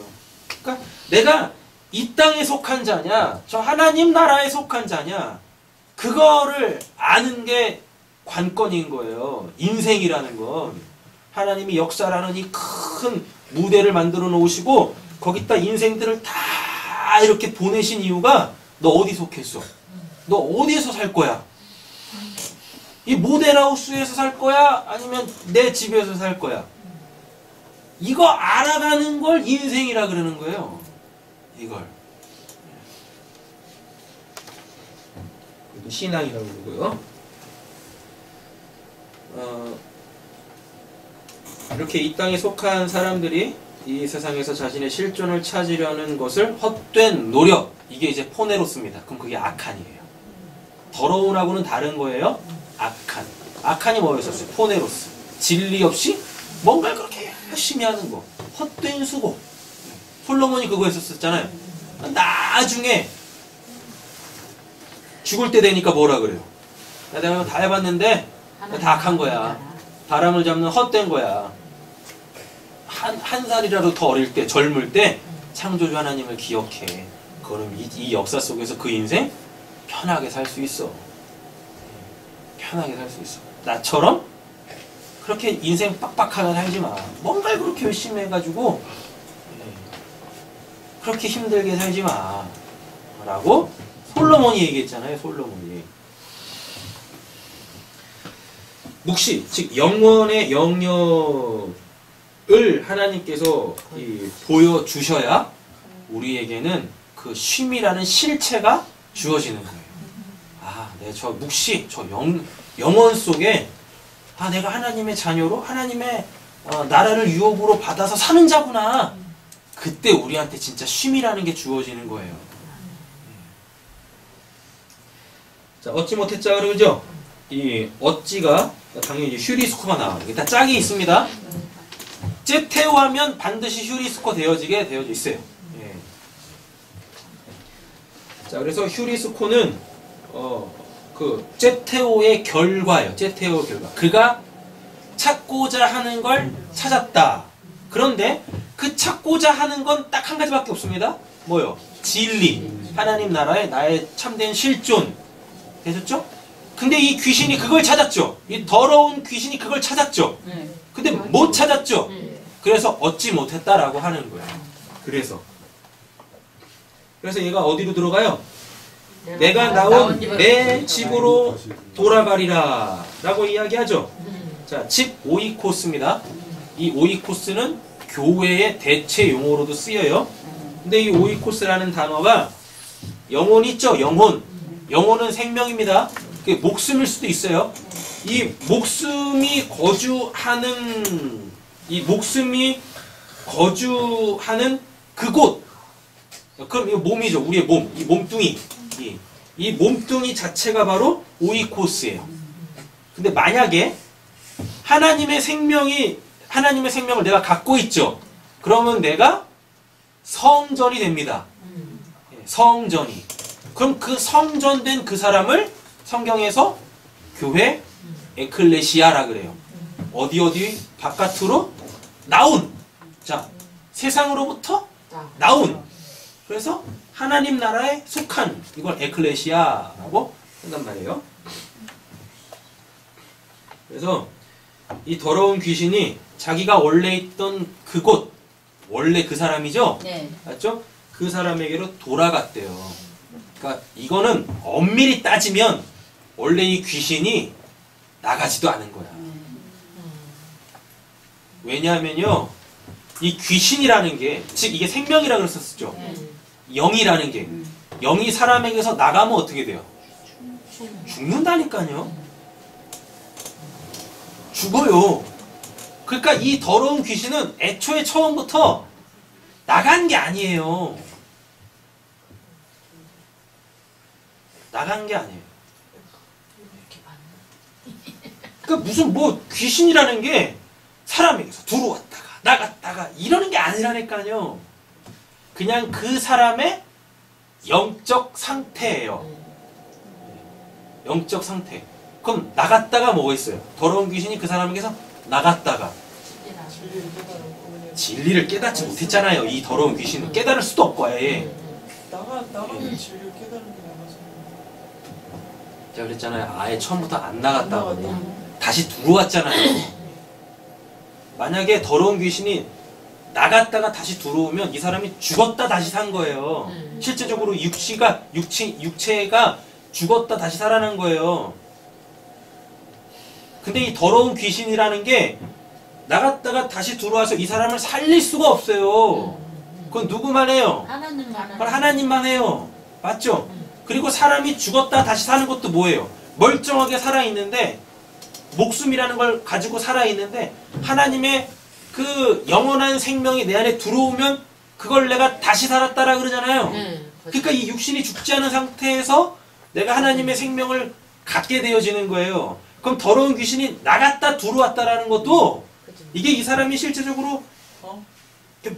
그러니까 내가 이 땅에 속한 자냐, 저 하나님 나라에 속한 자냐, 그거를 아는 게 관건인 거예요. 인생이라는 건. 하나님이 역사라는 이 큰 무대를 만들어 놓으시고 거기다 인생들을 다 이렇게 보내신 이유가 너 어디 속했어? 너 어디에서 살 거야? 이 모델하우스에서 살 거야? 아니면 내 집에서 살 거야? 이거 알아가는 걸 인생이라 그러는 거예요. 이걸. 신앙이라고 그러고요. 이렇게 이 땅에 속한 사람들이 이 세상에서 자신의 실존을 찾으려는 것을 헛된 노력, 이게 이제 포네로스입니다. 그럼 그게 악한이에요. 더러운하고는 다른 거예요. 악한. 악한이 뭐였었어요? 포네로스. 진리 없이 뭔가를 그렇게 열심히 하는 거. 헛된 수고. 솔로몬이 그거 했었잖아요. 나중에 죽을 때 되니까 뭐라 그래요? 내가 다 해봤는데 다 악한 거야. 바람을 잡는 헛된 거야. 한 살이라도 더 어릴 때, 젊을 때 창조주 하나님을 기억해. 그럼 이 역사 속에서 그 인생 편하게 살 수 있어. 편하게 살 수 있어. 나처럼 그렇게 인생 빡빡하게 살지 마. 뭔가를 그렇게 열심히 해가지고 그렇게 힘들게 살지 마. 라고 솔로몬이 얘기했잖아요. 솔로몬이. 묵시, 즉 영원의 영역을 하나님께서 보여주셔야 우리에게는 그 쉼이라는 실체가 주어지는 거예요. 아, 네, 저 묵시, 저 영원 속에 아, 내가 하나님의 자녀로 하나님의 나라를 유업으로 받아서 사는 자구나. 그때 우리한테 진짜 쉼이라는 게 주어지는 거예요. 자, 얻지 못했자 그러죠? 이 얻지가 당연히 휴리스코가 나와요. 일단 짝이 있습니다. 제테오 하면 반드시 휴리스코 되어져 있어요. 예. 자, 그래서 휴리스코는 그 제테오의 결과예요. 제테오의 결과. 그가 찾고자 하는 걸 찾았다. 그런데 그 찾고자 하는 건 딱 한 가지밖에 없습니다. 뭐요? 진리. 하나님 나라의 나의 참된 실존. 되셨죠? 근데 이 귀신이 그걸 찾았죠. 이 더러운 귀신이 그걸 찾았죠. 근데 못 찾았죠. 그래서 얻지 못했다라고 하는 거예요. 그래서 얘가 어디로 들어가요? 내가 나온 내 집으로 돌아가리라 라고 이야기하죠. 자, 집 오이코스입니다. 이 오이코스는 교회의 대체 용어로도 쓰여요. 근데 이 오이코스라는 단어가 영혼 있죠? 영혼은 생명입니다. 그게 목숨일 수도 있어요. 이 목숨이 거주하는 그곳. 그럼 이거 몸이죠. 우리의 몸. 이 몸뚱이. 이 몸뚱이 자체가 바로 오이코스예요. 근데 만약에 하나님의 생명을 내가 갖고 있죠. 그러면 내가 성전이 됩니다. 성전이. 그럼 그 성전된 그 사람을 성경에서 교회 에클레시아라 그래요. 어디 바깥으로 나온. 자, 세상으로부터 나온. 그래서 하나님 나라에 속한 이걸 에클레시아라고 한단 말이에요. 그래서 이 더러운 귀신이 자기가 원래 있던 그곳, 원래 그 사람이죠? 네. 맞죠? 그 사람에게로 돌아갔대요. 그러니까 이거는 엄밀히 따지면 원래 이 귀신이 나가지도 않은 거야. 왜냐하면요, 이 귀신이라는 게, 즉 이게 생명이라 그랬었죠. 영이라는 게, 영이 사람에게서 나가면 어떻게 돼요? 죽는다니까요. 죽어요. 그러니까 이 더러운 귀신은 애초에 처음부터 나간 게 아니에요. 나간 게 아니에요. 그러니까 무슨 귀신이라는 게 사람에게서 들어왔다가 나갔다가 이러는 게 아니라니까요. 그냥 그 사람의 영적 상태예요. 영적 상태. 그럼 나갔다가 뭐가 있어요? 더러운 귀신이 그 사람에게서 나갔다가 진리를 깨달았고 진리를 깨닫지 못했잖아요. 이 더러운 귀신은 깨달을 수도 없고 아예. 나가면 진리를 깨달은 게 나가서 제가 그랬잖아요. 아예 처음부터 안 나갔다고. 나갔다. 다시 들어왔잖아요. 만약에 더러운 귀신이 나갔다가 다시 들어오면 이 사람이 죽었다 다시 산 거예요. 실제적으로 육체가 죽었다 다시 살아난 거예요. 근데 이 더러운 귀신이라는 게 나갔다가 다시 들어와서 이 사람을 살릴 수가 없어요. 그건 누구만 해요? 그건 하나님만 해요. 맞죠? 그리고 사람이 죽었다 다시 사는 것도 뭐예요? 멀쩡하게 살아있는데 목숨이라는 걸 가지고 살아있는데 하나님의 그 영원한 생명이 내 안에 들어오면 그걸 내가 다시 살았다라 그러잖아요. 그러니까 이 육신이 죽지 않은 상태에서 내가 하나님의 생명을 갖게 되어지는 거예요. 그럼 더러운 귀신이 나갔다 들어왔다라는 것도 이게 이 사람이 실제적으로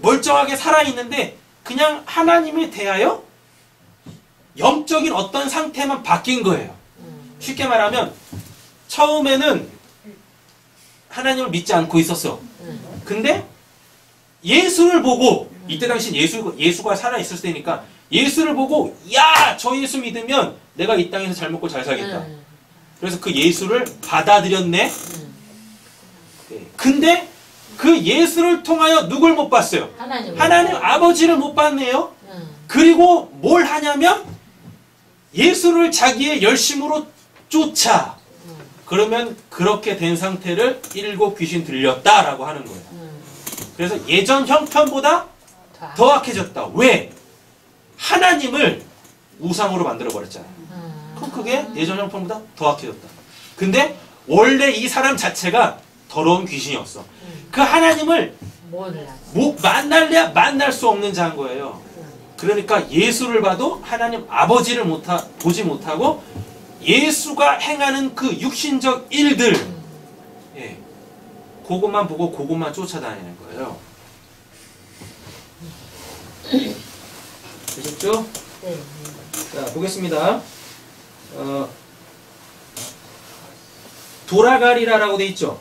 멀쩡하게 살아있는데 그냥 하나님에 대하여 영적인 어떤 상태만 바뀐 거예요. 쉽게 말하면 처음에는 하나님을 믿지 않고 있었어. 근데 예수를 보고 이때 당시 예수가 살아있을 때니까 예수를 보고 야! 저 예수 믿으면 내가 이 땅에서 잘 먹고 잘 살겠다. 그래서 그 예수를 받아들였네. 근데 그 예수를 통하여 누굴 못 봤어요? 하나님 아버지를 못 봤네요. 그리고 뭘 하냐면 예수를 자기의 열심으로 쫓아. 그러면 그렇게 된 상태를 일곱 귀신 들렸다라고 하는 거예요. 그래서 예전 형편보다 더 악해졌다. 왜? 하나님을 우상으로 만들어 버렸잖아요. 그럼 그게 예전 형편보다 더 악해졌다. 근데 원래 이 사람 자체가 더러운 귀신이었어. 그 하나님을 만날래야 만날 수 없는 자인 거예요. 그러니까 예수를 봐도 하나님 아버지를 보지 못하고 예수가 행하는 그 육신적 일들, 예, 그것만 보고 그것만 쫓아다니는 거예요. 되셨죠? 네. 자, 보겠습니다. 돌아가리라라고 돼 있죠?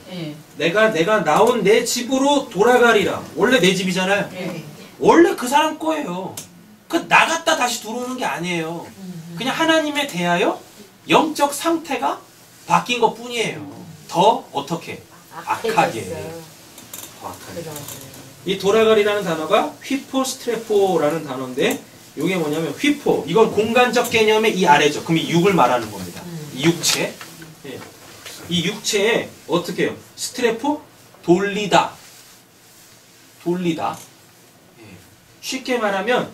내가 나온 내 집으로 돌아가리라. 원래 내 집이잖아요. 원래 그 사람 거예요. 그 나갔다 다시 들어오는 게 아니에요. 그냥 하나님에 대하여 영적 상태가 바뀐 것 뿐이에요. 더 어떻게? 악하게. 더 악하게. 이 돌아가리라는 단어가 휘포스트레포라는 단어인데 이게 뭐냐면 휘포. 이건 공간적 개념의 이 아래죠. 그럼 이 육을 말하는 겁니다. 이 육체. 예. 이 육체에 어떻게 해요? 스트레포? 돌리다. 돌리다. 예. 쉽게 말하면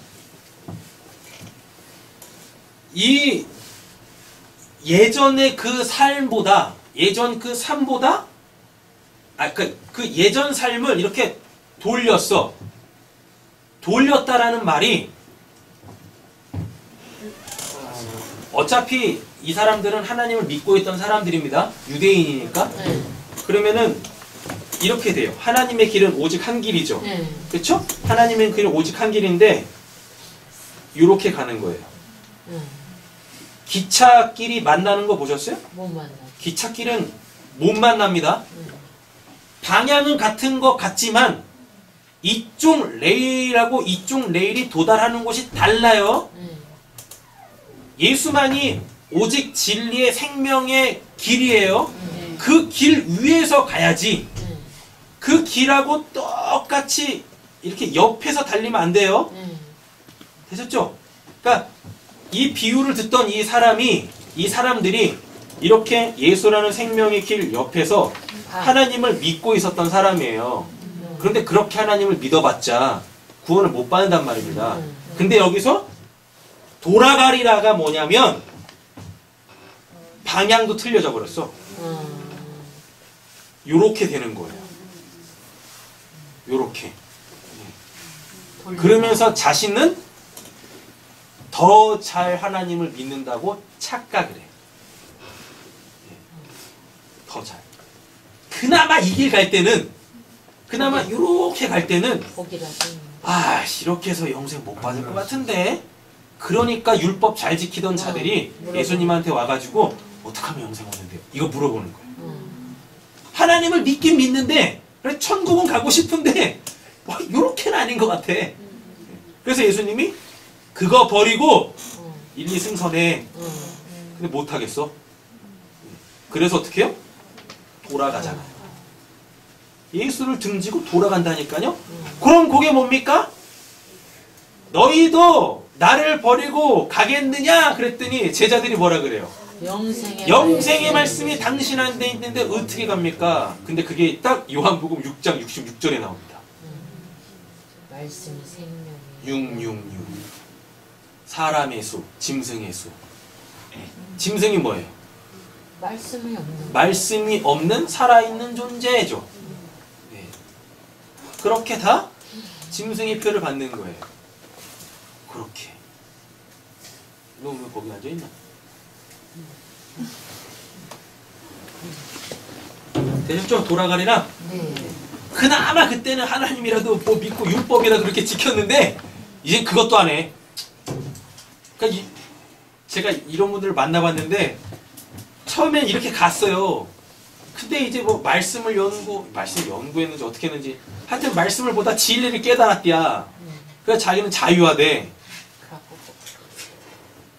이 예전의 그 삶보다 예전 그 삶보다 그 예전 삶을 이렇게 돌렸어. 돌렸다라는 말이 어차피 이 사람들은 하나님을 믿고 있던 사람들입니다. 유대인이니까. 그러면은 이렇게 돼요. 하나님의 길은 오직 한 길이죠. 그렇죠? 하나님의 길은 오직 한 길인데 이렇게 가는 거예요. 기찻길이 만나는 거 보셨어요? 못 만나. 기찻길은 못 만납니다. 방향은 같은 것 같지만 이쪽 레일하고 이쪽 레일이 도달하는 곳이 달라요. 예수만이 오직 진리의 생명의 길이에요. 그 길 위에서 가야지. 그 길하고 똑같이 이렇게 옆에서 달리면 안 돼요. 되셨죠? 그러니까 이 비유를 듣던 이 사람들이 이렇게 예수라는 생명의 길 옆에서 하나님을 믿고 있었던 사람이에요. 그런데 그렇게 하나님을 믿어봤자 구원을 못 받는단 말입니다. 근데 여기서 돌아가리라가 뭐냐면 방향도 틀려져 버렸어. 요렇게 되는 거예요. 요렇게. 그러면서 자신은 더 잘 하나님을 믿는다고 착각을 해. 더 잘. 그나마 이 길 갈 때는 그나마 이렇게 갈 때는 복이라지. 아 이렇게 해서 영생 못 받을 것 같은데 그러니까 율법 잘 지키던 자들이 예수님한테 와가지고 어떻게 하면 영생 얻는데요? 이거 물어보는 거예요. 하나님을 믿긴 믿는데 그래 천국은 가고 싶은데 뭐 이렇게는 아닌 것 같아. 그래서 예수님이 그거 버리고 1, 2 승선해. 근데 못하겠어. 그래서 어떻게 해요? 돌아가잖아요. 예수를 등지고 돌아간다니까요. 그럼 그게 뭡니까? 너희도 나를 버리고 가겠느냐? 그랬더니 제자들이 뭐라 그래요? 영생의 말씀이 당신한테 있는데 어떻게 갑니까? 근데 그게 딱 요한복음 6장 66절에 나옵니다. 말씀이 생명이에요. 666 사람의 수, 짐승의 수. 짐승이 뭐예요? 말씀이 없는. 말씀이 없는 살아있는 존재죠. 네. 그렇게 다 짐승의 표를 받는 거예요. 그렇게. 너 왜 거기 앉아있나? 되셨죠? 돌아가리라? 네. 그나마 그때는 하나님이라도 뭐 믿고 율법이라도 이렇게 지켰는데 이제 그것도 안 해. 그러니까 제가 이런 분들을 만나봤는데 처음엔 이렇게 갔어요. 근데 이제 뭐 말씀을 연구했는지 어떻게 했는지 하여튼 말씀을 보다 진리를 깨달았대야. 그래서 자기는 자유화돼.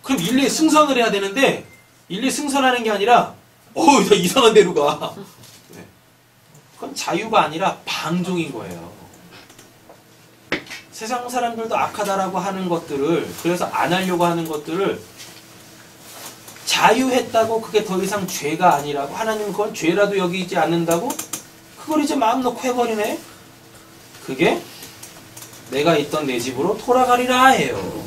그럼 1, 2 승선을 해야 되는데 1, 2 승선하는 게 아니라 나 이상한 데로 가. 네. 그건 자유가 아니라 방종인 거예요. 세상 사람들도 악하다라고 하는 것들을 그래서 안 하려고 하는 것들을 자유했다고 그게 더 이상 죄가 아니라고 하나님은 그건 죄라도 여기지 않는다고 그걸 이제 마음 놓고 해버리네. 그게 내가 있던 내 집으로 돌아가리라 해요.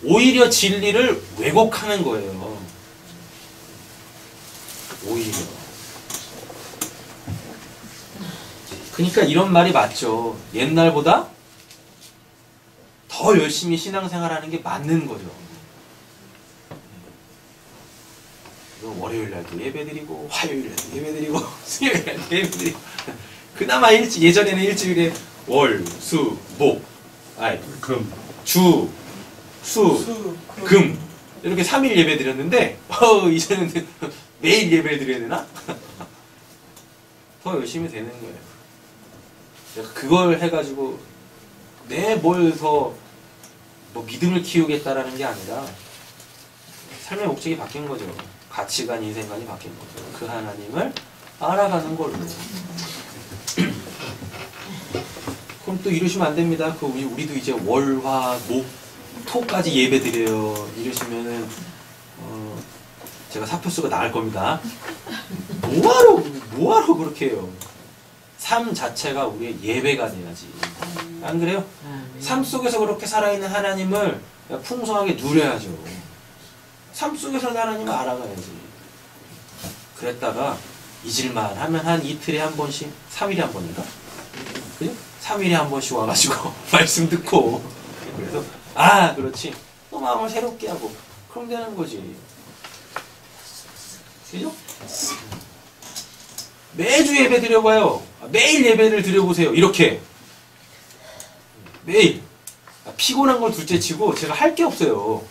오히려 진리를 왜곡하는 거예요. 오히려. 그러니까 이런 말이 맞죠. 옛날보다 더 열심히 신앙생활하는 게 맞는 거죠. 월요일 날도 예배드리고 화요일 날도 예배드리고 수요일 날도 예배드리고 그나마 예전에는 일주일에 월, 수, 목, 주, 수, 금 이렇게 3일 예배 드렸는데 이제는 매일 예배를 드려야 되나? 더 열심히 되는 거예요. 내가 그걸 해가지고 내 뭘 더 뭐 믿음을 키우겠다라는 게 아니라 삶의 목적이 바뀐 거죠. 가치관, 인생관이 바뀐 거죠. 그 하나님을 알아가는 걸로. 그럼 또 이러시면 안 됩니다. 우리도 이제 월, 화, 목, 토까지 예배 드려요. 이러시면은 제가 사표수가 나갈 겁니다. 뭐하러 그렇게 해요? 삶 자체가 우리의 예배가 돼야지. 안 그래요? 삶 속에서 그렇게 살아있는 하나님을 풍성하게 누려야죠. 삶 속에서 하나님을 알아가야지. 그랬다가 잊을만 하면 한 이틀에 한 번씩, 3일에 한 번인가? 그죠? 3일에 한 번씩 와가지고 말씀 듣고 그래서 그렇지. 또 마음을 새롭게 하고 그럼 되는 거지. 그죠? 매주 예배 드려봐요. 매일 예배를 드려보세요. 이렇게 매일. 피곤한 걸 둘째치고 제가 할 게 없어요.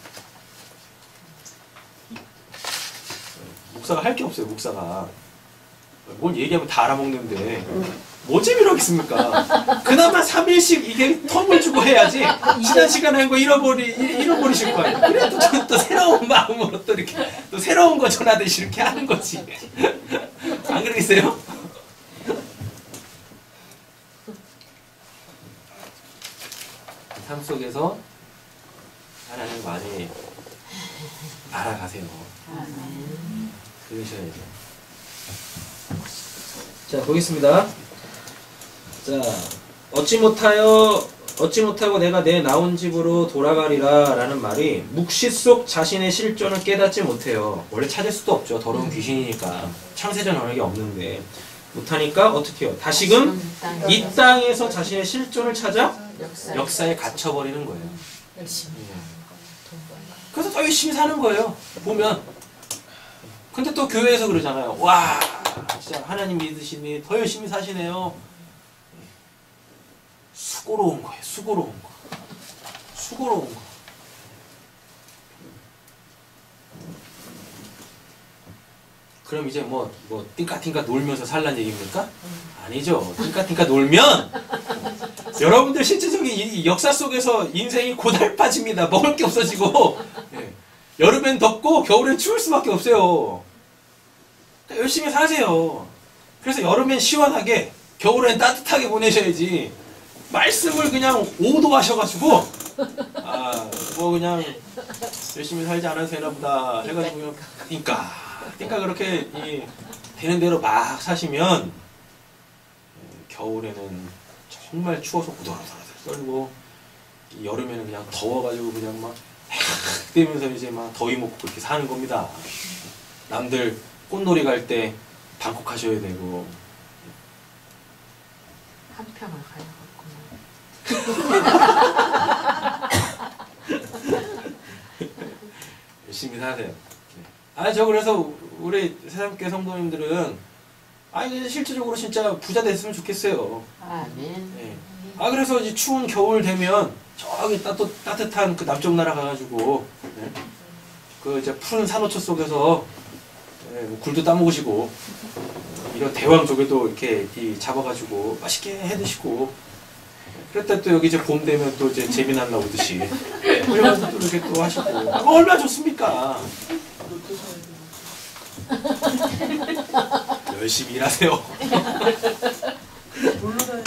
목사가 할 게 없어요. 목사가 뭘 얘기하면 다 알아먹는데 뭐 재미로 하겠습니까? 그나마 3일씩 이게 텀을 주고 해야지 지난 시간에 한 거 잃어버리실 거 아니에요. 그래 또 새로운 마음으로 또 이렇게 또 새로운 거 전하듯이 이렇게 하는 거지. 안 그러겠어요? 삶 속에서 하나님 많이 알아가세요. 그러셔야죠. 자, 보겠습니다. 자, 얻지 못하고 내가 내 나온 집으로 돌아가리라 라는 말이 묵시 속 자신의 실존을 깨닫지 못해요. 원래 찾을 수도 없죠. 더러운 귀신이니까. 창세전 언어가 없는데. 못하니까 어떻게 해요? 다시금 이 땅에서 자신의 실존을 찾아 역사에 갇혀버리는 거예요. 그래서 더 열심히 사는 거예요. 보면. 근데 또 교회에서 그러잖아요. 와, 진짜 하나님 믿으시니 더 열심히 사시네요. 수고로운 거예요. 수고로운 거. 수고로운 거. 그럼 이제 뭐 띵까띵까 놀면서 살란 얘기입니까? 아니죠. 띵까띵까 놀면 여러분들 실제적인 이 역사 속에서 인생이 고달파집니다. 먹을 게 없어지고 예. 여름엔 덥고 겨울엔 추울 수밖에 없어요. 그러니까 열심히 사세요. 그래서 여름엔 시원하게 겨울엔 따뜻하게 보내셔야지 말씀을 그냥 5도 하셔가지고 아 뭐 그냥 열심히 살지 않아도 되나 보다 해가지고 그러니까 그렇게 되는 대로 막 사시면 겨울에는 정말 추워서 우덜우덜 떨고 여름에는 그냥 더워가지고 그냥 막 뛰면서 이제 막 더위 먹고 그렇게 사는 겁니다. 남들 꽃놀이 갈 때 방콕 하셔야 되고 한평을 가야겠구나. 열심히 사세요. 저 그래서 우리 새삼교회 성도님들은 이제 실질적으로 진짜 부자 됐으면 좋겠어요. 아멘. 네. 그래서 이제 추운 겨울 되면 저기 따뜻한 그 남쪽 나라 가가지고 네. 그 이제 푸른 산호초 속에서 뭐 굴도 따먹으시고 이런 대왕 조개도 이렇게 잡아가지고 맛있게 해 드시고 그랬다 또 여기 이제 봄 되면 또 이제 재미난 나오듯이 그래가지고 또 이렇게 또 하시고 얼마나 좋습니까? 열심히 일하세요. 놀러 다니면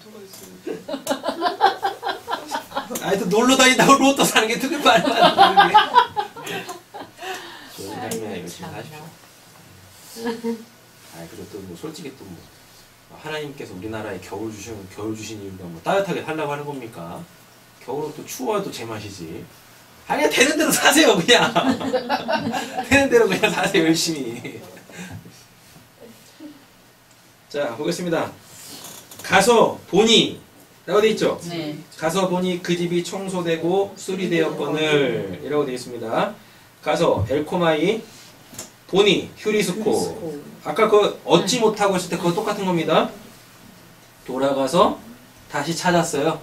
로또가 있으니까. 또 놀러 다닌다고 로또 사는 게 되게 말이 안 되는 게. 좋은 삶에 열심히 사십시오. 그리고 또 뭐 솔직히 또 뭐 하나님께서 우리나라에 겨울 주신 이유가 뭐 따뜻하게 살라고 하는 겁니까? 겨울은 또 추워도 제맛이지. 그냥 되는 대로 사세요 그냥. 되는 대로 그냥 사세요 열심히. 자 보겠습니다. 가서 보니 라고 되어 있죠? 네. 가서 보니 그 집이 청소되고 수리되었거늘 이라고 되어 있습니다. 가서 엘코마이 보니 휴리스코 아까 그 얻지 못하고 했을 때 그거 똑같은 겁니다. 돌아가서 다시 찾았어요.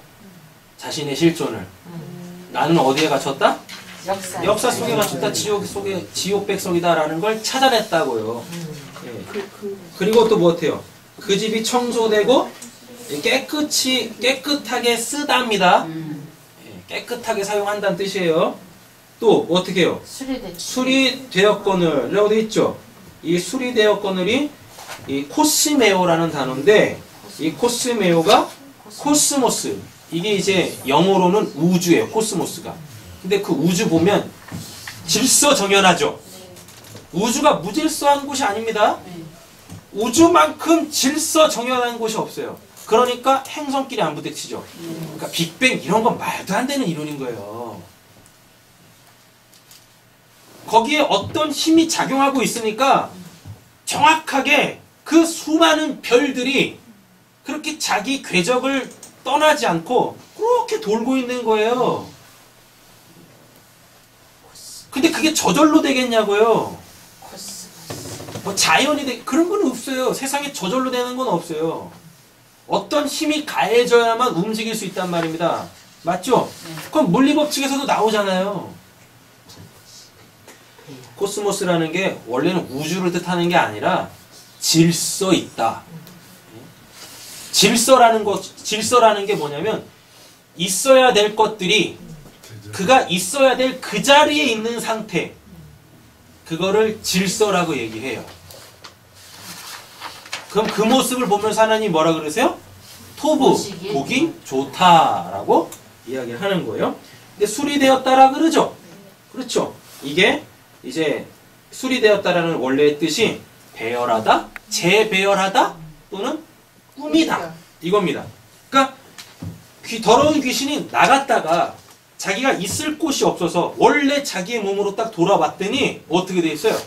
자신의 실존을. 나는 어디에 갇혔다? 역사 속에 갇혔다. 지옥 백성이다라는 걸 찾아냈다고요. 예. 그리고 또 뭐 어때요? 그 집이 청소되고 깨끗하게 쓰답니다. 예, 깨끗하게 사용한다는 뜻이에요. 또 어떻게 해요? 수리되었거늘 라고 되어 있죠. 이 수리되었거늘이 이 코스메오라는 단어인데 이 코스메오가 코스모스 이게 이제 영어로는 우주예요. 코스모스가. 근데 그 우주 보면 질서정연하죠. 우주가 무질서한 곳이 아닙니다. 우주만큼 질서정연한 곳이 없어요. 그러니까 행성끼리 안 부딪히죠. 그러니까 빅뱅 이런 건 말도 안 되는 이론인 거예요. 거기에 어떤 힘이 작용하고 있으니까 정확하게 그 수많은 별들이 그렇게 자기 궤적을 떠나지 않고 그렇게 돌고 있는 거예요. 근데 그게 저절로 되겠냐고요. 뭐 자연이 그런 건 없어요. 세상에 저절로 되는 건 없어요. 어떤 힘이 가해져야만 움직일 수 있단 말입니다. 맞죠? 그럼 물리법칙에서도 나오잖아요. 코스모스라는 게 원래는 우주를 뜻하는 게 아니라 질서 있다. 질서라는 게 뭐냐면 있어야 될 것들이 그가 있어야 될 그 자리에 있는 상태 그거를 질서라고 얘기해요. 그럼 그 모습을 보면서 하나님 뭐라 그러세요? 토부, 보기 좋다라고 이야기를 하는 거예요. 근데 수리되었다라 그러죠. 그렇죠. 이게 이제 수리되었다라는 원래의 뜻이 배열하다, 재배열하다 또는 꾸미다 이겁니다. 그러니까 더러운 귀신이 나갔다가 자기가 있을 곳이 없어서 원래 자기의 몸으로 딱 돌아왔더니 어떻게 돼 있어요?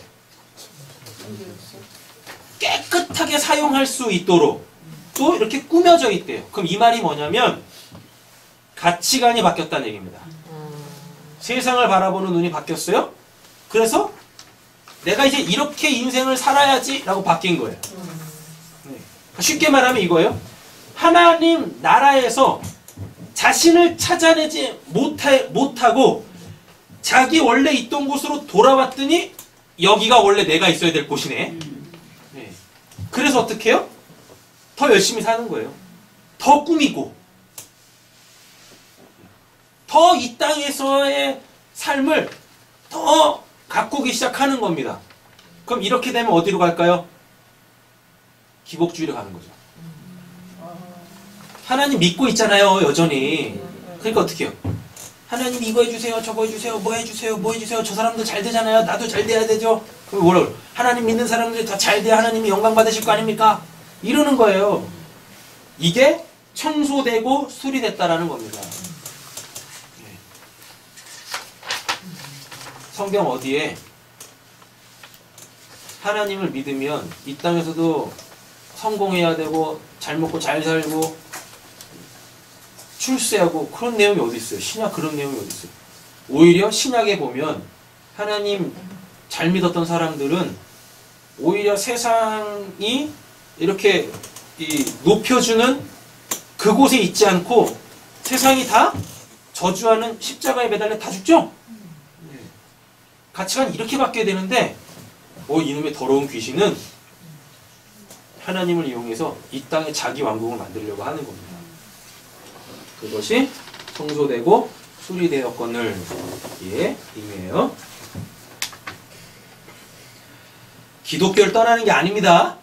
깨끗하게 사용할 수 있도록 또 이렇게 꾸며져 있대요. 그럼 이 말이 뭐냐면 가치관이 바뀌었다는 얘기입니다. 세상을 바라보는 눈이 바뀌었어요. 그래서 내가 이제 이렇게 인생을 살아야지라고 바뀐 거예요. 네. 쉽게 말하면 이거예요. 하나님 나라에서 자신을 찾아내지 못하고 자기 원래 있던 곳으로 돌아왔더니 여기가 원래 내가 있어야 될 곳이네. 네. 그래서 어떻게 해요? 더 열심히 사는 거예요. 더 꾸미고 더 이 땅에서의 삶을 더 가꾸기 시작하는 겁니다. 그럼 이렇게 되면 어디로 갈까요? 기복주의로 가는 거죠. 하나님 믿고 있잖아요, 여전히. 그러니까 어떻게 해요? 하나님 이거 해주세요, 저거 해주세요, 뭐 해주세요, 뭐 해주세요. 저 사람도 잘 되잖아요. 나도 잘 돼야 되죠. 그럼 뭐라 그래요? 하나님 믿는 사람들이 다 잘 돼야 하나님이 영광 받으실 거 아닙니까? 이러는 거예요. 이게 청소되고 수리됐다라는 겁니다. 성경 어디에 하나님을 믿으면 이 땅에서도 성공해야 되고 잘 먹고 잘 살고 출세하고 그런 내용이 어디 있어요? 신약 그런 내용이 어디 있어요? 오히려 신약에 보면 하나님 잘 믿었던 사람들은 오히려 세상이 이렇게 높여주는 그곳에 있지 않고 세상이 다 저주하는 십자가에 매달려 다 죽죠? 가치관이 이렇게 바뀌어야 되는데 이놈의 더러운 귀신은 하나님을 이용해서 이 땅에 자기 왕국을 만들려고 하는 겁니다. 그것이 청소되고 수리되었거늘 예, 의미해요. 기독교를 떠나는 게 아닙니다.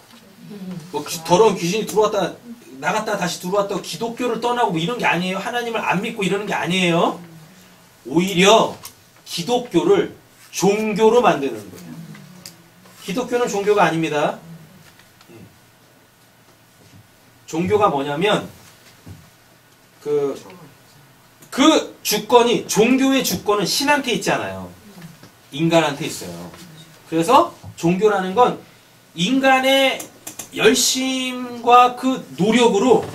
더러운 귀신이 들어왔다 나갔다 다시 들어왔다고 기독교를 떠나고 뭐 이런 게 아니에요. 하나님을 안 믿고 이러는 게 아니에요. 오히려 기독교를 종교로 만드는 거예요. 기독교는 종교가 아닙니다. 종교가 뭐냐면 그 주권이 종교의 주권은 신한테 있잖아요. 인간한테 있어요. 그래서 종교라는 건 인간의 열심과 그 노력으로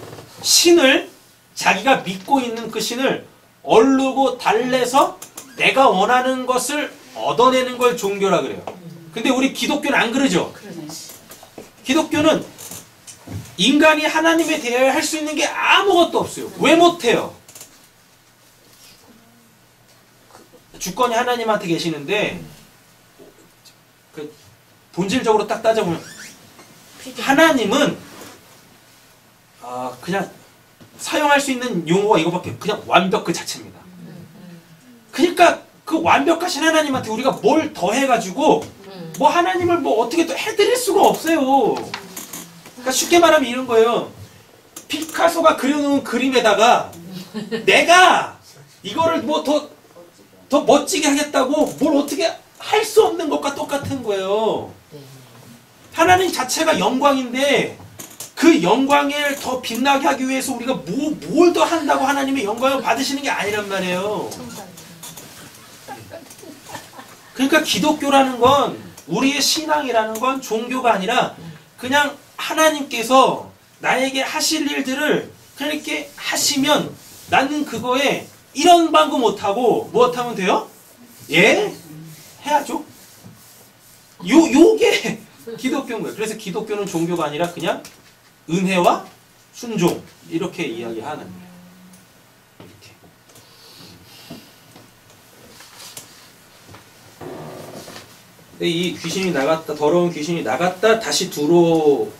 신을 자기가 믿고 있는 그 신을 얼르고 달래서 내가 원하는 것을 얻어내는 걸 종교라 그래요. 근데 우리 기독교는 안 그러죠? 기독교는 인간이 하나님에 대하여 할 수 있는 게 아무것도 없어요. 왜 못해요? 주권이 하나님한테 계시는데 그 본질적으로 딱 따져보면 하나님은 그냥 사용할 수 있는 용어가 이거밖에 그냥 완벽 그 자체입니다. 그러니까 그 완벽하신 하나님한테 우리가 뭘 더해가지고 뭐 하나님을 뭐 어떻게 또 해드릴 수가 없어요. 그러니까 쉽게 말하면 이런 거예요. 피카소가 그려놓은 그림에다가 내가 이거를 뭐 더 멋지게 하겠다고 뭘 어떻게 할 수 없는 것과 똑같은 거예요. 하나님 자체가 영광인데 그 영광을 더 빛나게 하기 위해서 우리가 뭘 더 한다고 하나님의 영광을 받으시는 게 아니란 말이에요. 그러니까 기독교라는 건 우리의 신앙이라는 건 종교가 아니라 그냥 하나님께서 나에게 하실 일들을 그냥 이렇게 하시면 나는 그거에 이런 방구 못하고 무엇하면 돼요? 예? 해야죠. 요게 기독교인 거예요. 그래서 기독교는 종교가 아니라 그냥 은혜와 순종 이렇게 이야기하는 거예요. 이렇게. 근데 이 귀신이 나갔다, 더러운 귀신이 나갔다 다시 들어온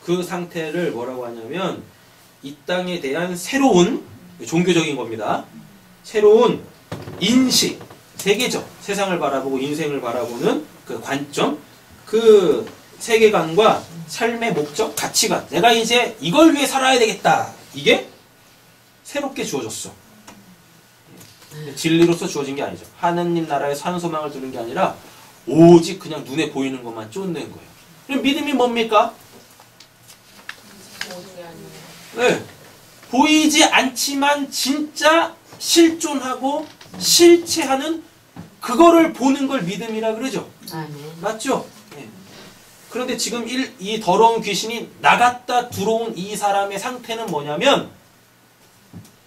그 상태를 뭐라고 하냐면 이 땅에 대한 새로운 종교적인 겁니다. 새로운 인식, 세계적 세상을 바라보고 인생을 바라보는 그 관점, 그 세계관과 삶의 목적, 가치관. 내가 이제 이걸 위해 살아야 되겠다. 이게 새롭게 주어졌어. 진리로서 주어진 게 아니죠. 하느님 나라에 산 소망을 두는 게 아니라 오직 그냥 눈에 보이는 것만 쫓는 거예요. 그럼 믿음이 뭡니까? 네. 보이지 않지만 진짜 실존하고 실체하는 그거를 보는 걸 믿음이라 그러죠. 맞죠? 네. 그런데 지금 이 더러운 귀신이 나갔다 들어온 이 사람의 상태는 뭐냐면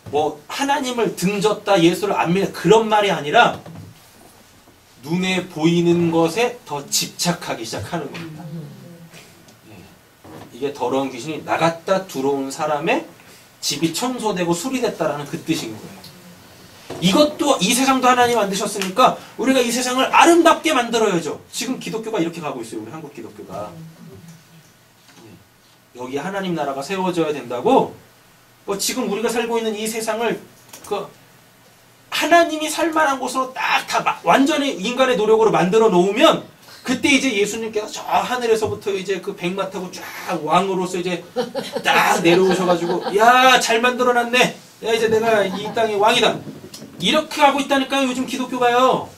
뭐 하나님을 등졌다 예수를 안 믿는 그런 말이 아니라 눈에 보이는 것에 더 집착하기 시작하는 겁니다. 예. 이게 더러운 귀신이 나갔다 들어온 사람의 집이 청소되고 수리됐다라는 그 뜻인 거예요. 이것도 이 세상도 하나님 만드셨으니까 우리가 이 세상을 아름답게 만들어야죠. 지금 기독교가 이렇게 가고 있어요. 우리 한국 기독교가. 여기 하나님 나라가 세워져야 된다고 지금 우리가 살고 있는 이 세상을 하나님이 살만한 곳으로 딱 다 완전히 인간의 노력으로 만들어 놓으면 그때 이제 예수님께서 저 하늘에서부터 이제 그 백마 타고 쫙 왕으로서 이제 딱 내려오셔가지고 야, 잘 만들어 놨네. 야, 이제 내가 이 땅의 왕이다. 이렇게 하고 있다니까요, 요즘 기독교가요.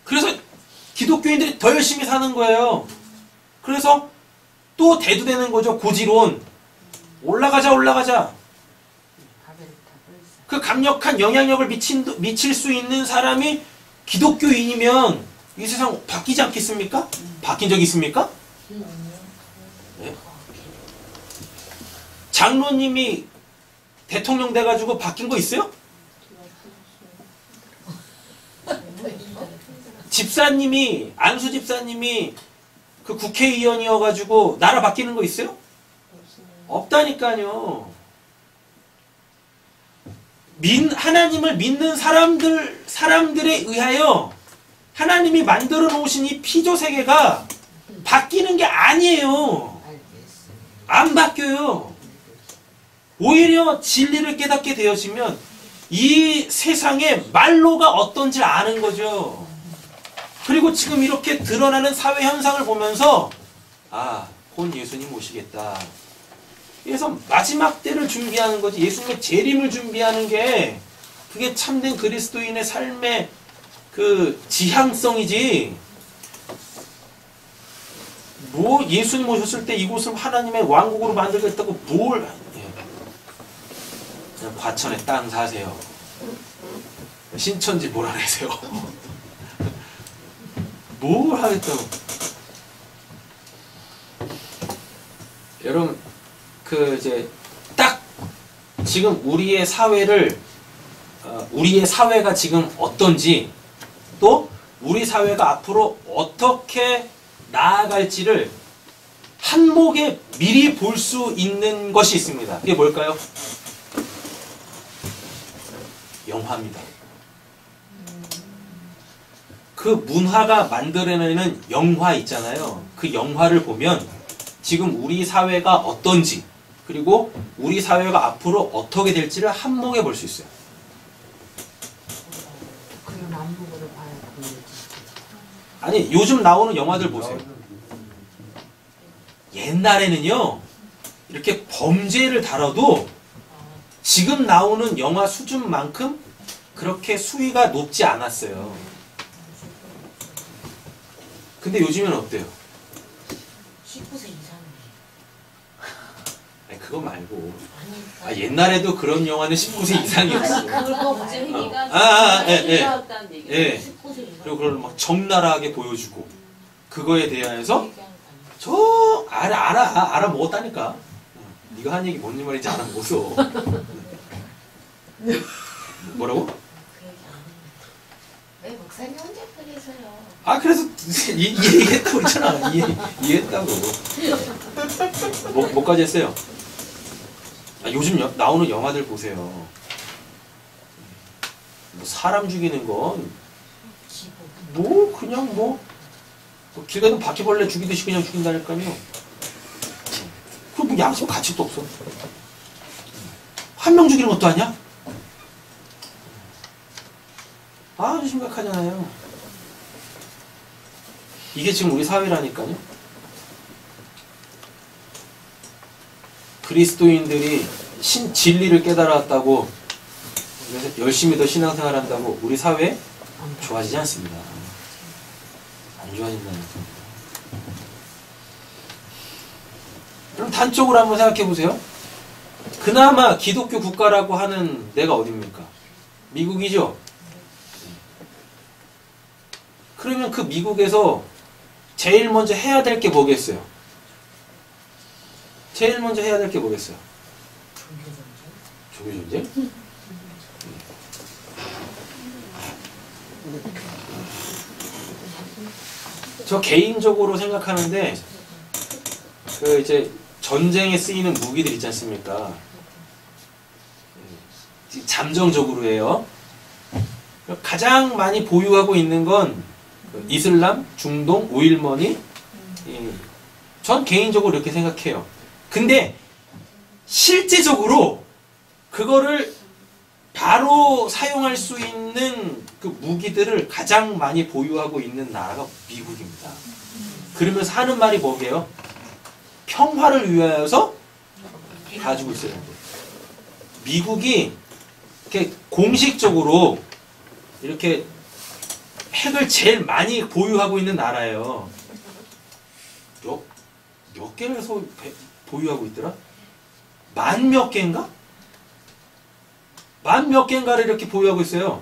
그래서 기독교인들이 더 열심히 사는 거예요. 그래서 또 대두되는 거죠. 고지론. 올라가자. 그 강력한 영향력을 미칠 수 있는 사람이 기독교인이면 이 세상 바뀌지 않겠습니까? 바뀐 적 있습니까? 네. 장로님이 대통령 돼가지고 바뀐 거 있어요? 집사님이, 안수 집사님이 그 국회의원이어가지고 나라 바뀌는 거 있어요? 없다니까요. 하나님을 믿는 사람들에 의하여 하나님이 만들어 놓으신 이 피조 세계가 바뀌는 게 아니에요. 안 바뀌어요. 오히려 진리를 깨닫게 되어지면 이 세상의 말로가 어떤지 아는 거죠. 그리고 지금 이렇게 드러나는 사회 현상을 보면서 곧 예수님 오시겠다. 그래서 마지막 때를 준비하는 거지. 예수님의 재림을 준비하는 게 그게 참된 그리스도인의 삶의 그 지향성이지. 예수님 오셨을 때 이곳을 하나님의 왕국으로 만들겠다고 그냥 과천에 땅 사세요. 신천지 몰아내세요. 뭘 하겠다고. 여러분, 딱 지금 우리의 사회가 지금 어떤지, 또 우리 사회가 앞으로 어떻게 나아갈지를 한몫에 미리 볼 수 있는 것이 있습니다. 그게 뭘까요? 영화입니다. 그 문화가 만들어내는 영화 있잖아요. 그 영화를 보면 지금 우리 사회가 어떤지, 그리고 우리 사회가 앞으로 어떻게 될지를 한몫에 볼 수 있어요. 아니, 요즘 나오는 영화들 보세요. 옛날에는요, 이렇게 범죄를 다뤄도 지금 나오는 영화 수준만큼 그렇게 수위가 높지 않았어요. 근데 요즘엔 어때요? 19세 이상. 아니, 그거 말고. 옛날에도 그런 영화는 19세 이상이었어. 그거 말고. 예. 그리고 그걸 막 적나라하게 보여주고, 그거에 대해서 알아 먹었다니까. 네가 한 얘기 뭔 말인지 알아 먹었어. 뭐라고? 왜 목사님 혼자 그래서요? 그래서 이해했다고 그랬잖아. 이해했다고. 뭐까지 했어요? 요즘 나오는 영화들 보세요. 사람 죽이는 건 그냥 길 가는 바퀴벌레 죽이듯이 그냥 죽인다니까요. 그럼 양심 가치도 없어. 한 명 죽이는 것도 아니야? 아주 심각하잖아요. 이게 지금 우리 사회라니까요. 그리스도인들이 진리를 깨달았다고 그래서 열심히 더 신앙생활한다고 우리 사회 좋아지지 않습니다. 안 좋아진다는 겁니다. 그럼 단적으로 한번 생각해 보세요. 그나마 기독교 국가라고 하는 데가 어딥니까? 미국이죠? 그러면 그 미국에서 제일 먼저 해야 될 게 뭐겠어요? 제일 먼저 해야 될 게 뭐겠어요? 조교전쟁? 저 개인적으로 생각하는데 그 이제 전쟁에 쓰이는 무기들 있지 않습니까? 잠정적으로 해요. 가장 많이 보유하고 있는 건 이슬람, 중동, 오일머니. 전 개인적으로 이렇게 생각해요. 근데 실제적으로 그거를 바로 사용할 수 있는 그 무기들을 가장 많이 보유하고 있는 나라가 미국입니다. 그러면서 하는 말이 뭐게요? 평화를 위하여서 가지고 있어요. 미국이 이렇게 공식적으로 이렇게 핵을 제일 많이 보유하고 있는 나라예요. 몇 개를 보유하고 있더라? 만 몇 개인가? 만 몇 개인가를 이렇게 보유하고 있어요.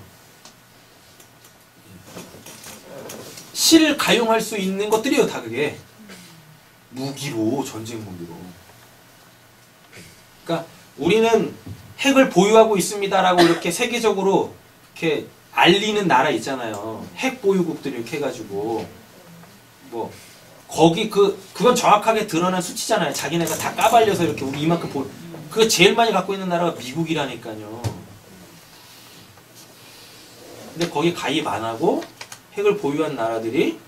실가용할 수 있는 것들이에요, 다 그게. 무기로, 전쟁 무기로. 그러니까 우리는 핵을 보유하고 있습니다라고 이렇게 세계적으로 이렇게 알리는 나라 있잖아요. 핵 보유국들 이렇게 해가지고 뭐 거기 그건 정확하게 드러난 수치잖아요. 자기네가 다 까발려서 이렇게 우리 이만큼 그거 제일 많이 갖고 있는 나라가 미국이라니까요. 근데 거기 가입 안 하고 핵을 보유한 나라들이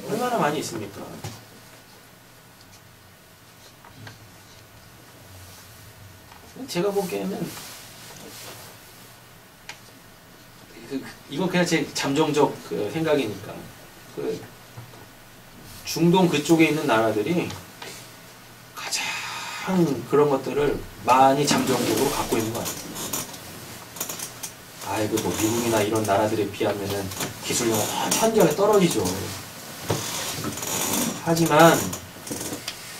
얼마나 많이 있습니까? 제가 보기에는 이건 그냥 제 잠정적 생각이니까 중동 그쪽에 있는 나라들이 가장 그런 것들을 많이 잠정적으로 갖고 있는 것 같아요. 아이고 뭐 미국이나 이런 나라들에 비하면은 기술력은 현저하게 떨어지죠. 하지만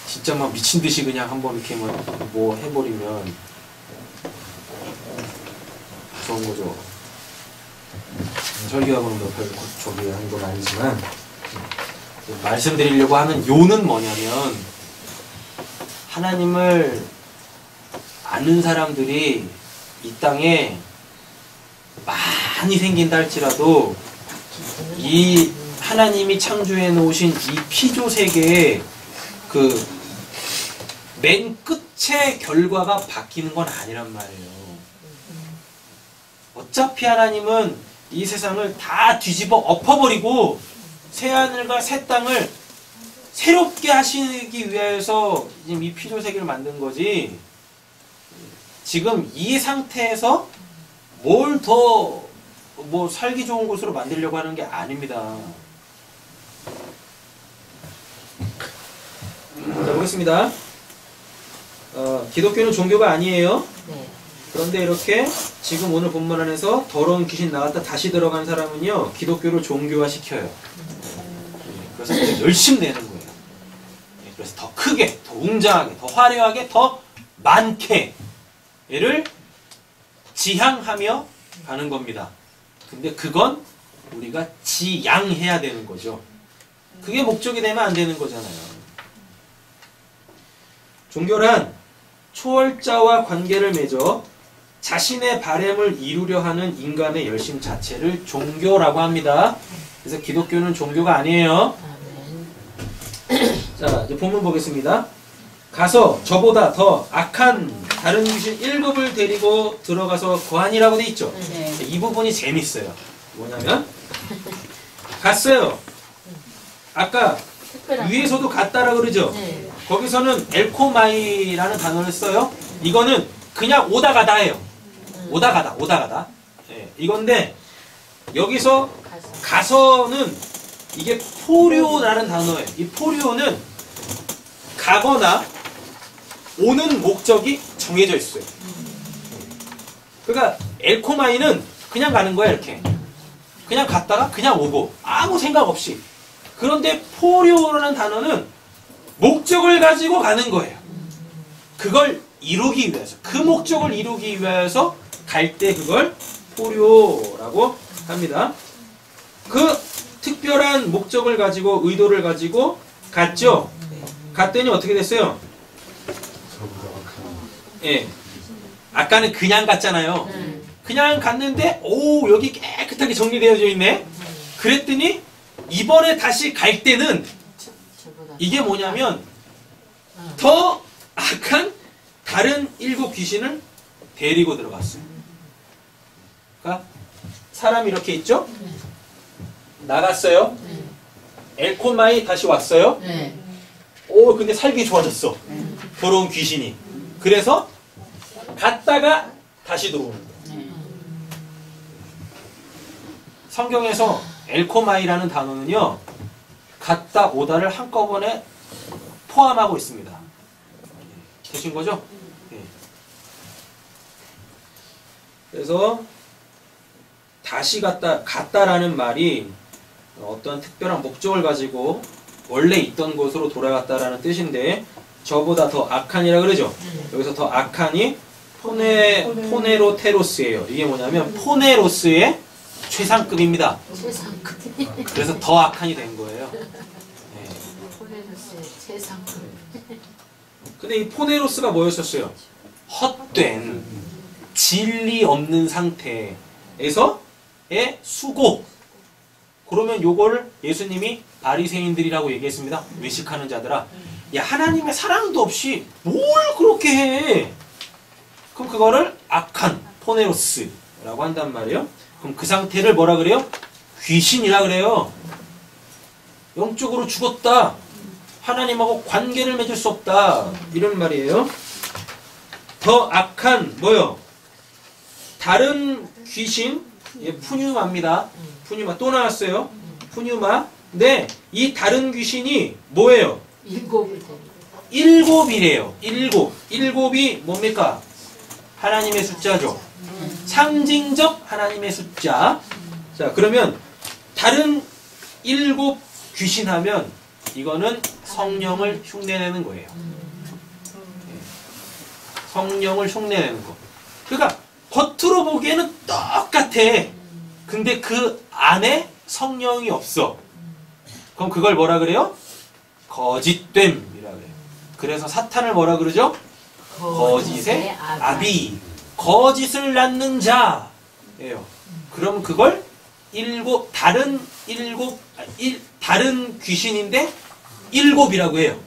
진짜 막 미친 듯이 그냥 한번 이렇게 뭐 해버리면 무서운 거죠. 설교하고는 별 저기 하는 건 아니지만 말씀드리려고 하는 요는 뭐냐면 하나님을 아는 사람들이 이 땅에 많이 생긴다 할지라도 이 하나님이 창조해 놓으신 이 피조 세계의 그 맨 끝의 결과가 바뀌는 건 아니란 말이에요. 어차피 하나님은 이 세상을 다 뒤집어 엎어버리고 새하늘과 새 땅을 새롭게 하시기 위해서 지금 이 피조 세계를 만든 거지. 지금 이 상태에서 뭘 더 뭐 살기 좋은 곳으로 만들려고 하는 게 아닙니다. 자, 보겠습니다. 기독교는 종교가 아니에요. 네. 그런데 이렇게 지금 오늘 본문 안에서 더러운 귀신 나갔다 다시 들어간 사람은요, 기독교를 종교화 시켜요. 그래서 열심히 내는 거예요. 그래서 더 크게, 더 웅장하게, 더 화려하게, 더 많게 얘를 지향하며 가는 겁니다. 근데 그건 우리가 지양해야 되는 거죠. 그게 목적이 되면 안 되는 거잖아요. 종교란 초월자와 관계를 맺어 자신의 바램을 이루려 하는 인간의 열심 자체를 종교라고 합니다. 그래서 기독교는 종교가 아니에요. 자, 이제 본문 보겠습니다. 가서 저보다 더 악한 다른 귀신 1급을 데리고 들어가서 거하니라고 돼 있죠. 네. 이 부분이 재밌어요. 뭐냐면 갔어요. 아까 위에서도 갔다라 그러죠. 네. 거기서는 엘코마이라는 단어를 써요. 이거는 그냥 오다 가다예요. 오다 가다. 예, 이건데 여기서 가서는 이게 포료라는 단어예요. 이 포료는 가거나 오는 목적이 정해져 있어요. 그러니까 엘코마이는 그냥 가는 거야, 이렇게. 그냥 갔다가 그냥 오고 아무 생각 없이. 그런데 포료라는 단어는 목적을 가지고 가는 거예요. 그걸 이루기 위해서, 그 목적을 이루기 위해서 갈 때 그걸 포료라고 합니다. 그 특별한 목적을 가지고, 의도를 가지고 갔죠. 갔더니 어떻게 됐어요? 예. 아까는 그냥 갔잖아요. 그냥 갔는데 오 여기 깨끗하게 정리되어져 있네. 그랬더니 이번에 다시 갈 때는 이게 뭐냐면 더 악한 다른 7 귀신을 데리고 들어갔어요. 그러니까 사람이 이렇게 있죠? 나갔어요. 엘코마이 다시 왔어요. 네. 오 근데 살기 좋아졌어. 더러운 귀신이. 그래서 갔다가 다시 들어오는 거예요. 성경에서 엘코마이라는 단어는요. 갔다 오다를 한꺼번에 포함하고 있습니다. 되신 거죠? 네. 그래서 다시 갔다라는 말이 어떤 특별한 목적을 가지고 원래 있던 곳으로 돌아갔다라는 뜻인데 저보다 더 악한이라 그러죠. 여기서 더 악한이 포네로테로스예요. 이게 뭐냐면 포네로스의 최상급입니다. 최상급. 그래서 더 악한이 된 거예요. 네. 포네로스의 최상급. 근데 이 포네로스가 뭐였었어요? 헛된 진리 없는 상태에서의 수고. 그러면 요거를 예수님이 바리새인들이라고 얘기했습니다. 외식하는 자들아. 야 하나님의 사랑도 없이 뭘 그렇게 해? 그럼 그거를 악한 포네로스라고 한단 말이에요. 그럼 그 상태를 뭐라 그래요? 귀신이라 그래요. 영적으로 죽었다. 하나님하고 관계를 맺을 수 없다. 이런 말이에요. 더 악한 뭐요? 다른 귀신 푸뉴마입니다. 푸뉴마 또 나왔어요. 푸뉴마. 네, 이 다른 귀신이 뭐예요? 7이래요. 7이 뭡니까? 하나님의 숫자죠. 상징적 하나님의 숫자. 자, 그러면 다른 7 귀신 하면 이거는 성령을 흉내내는 거예요. 성령을 흉내내는 거. 그러니까 겉으로 보기에는 똑같아. 근데 그 안에 성령이 없어. 그럼 그걸 뭐라 그래요? 거짓됨이라 그래요. 그래서 사탄을 뭐라 그러죠? 거짓의 아비. 거짓을 낳는 자예요. 그럼 그걸 다른 귀신인데 7이라고 해요.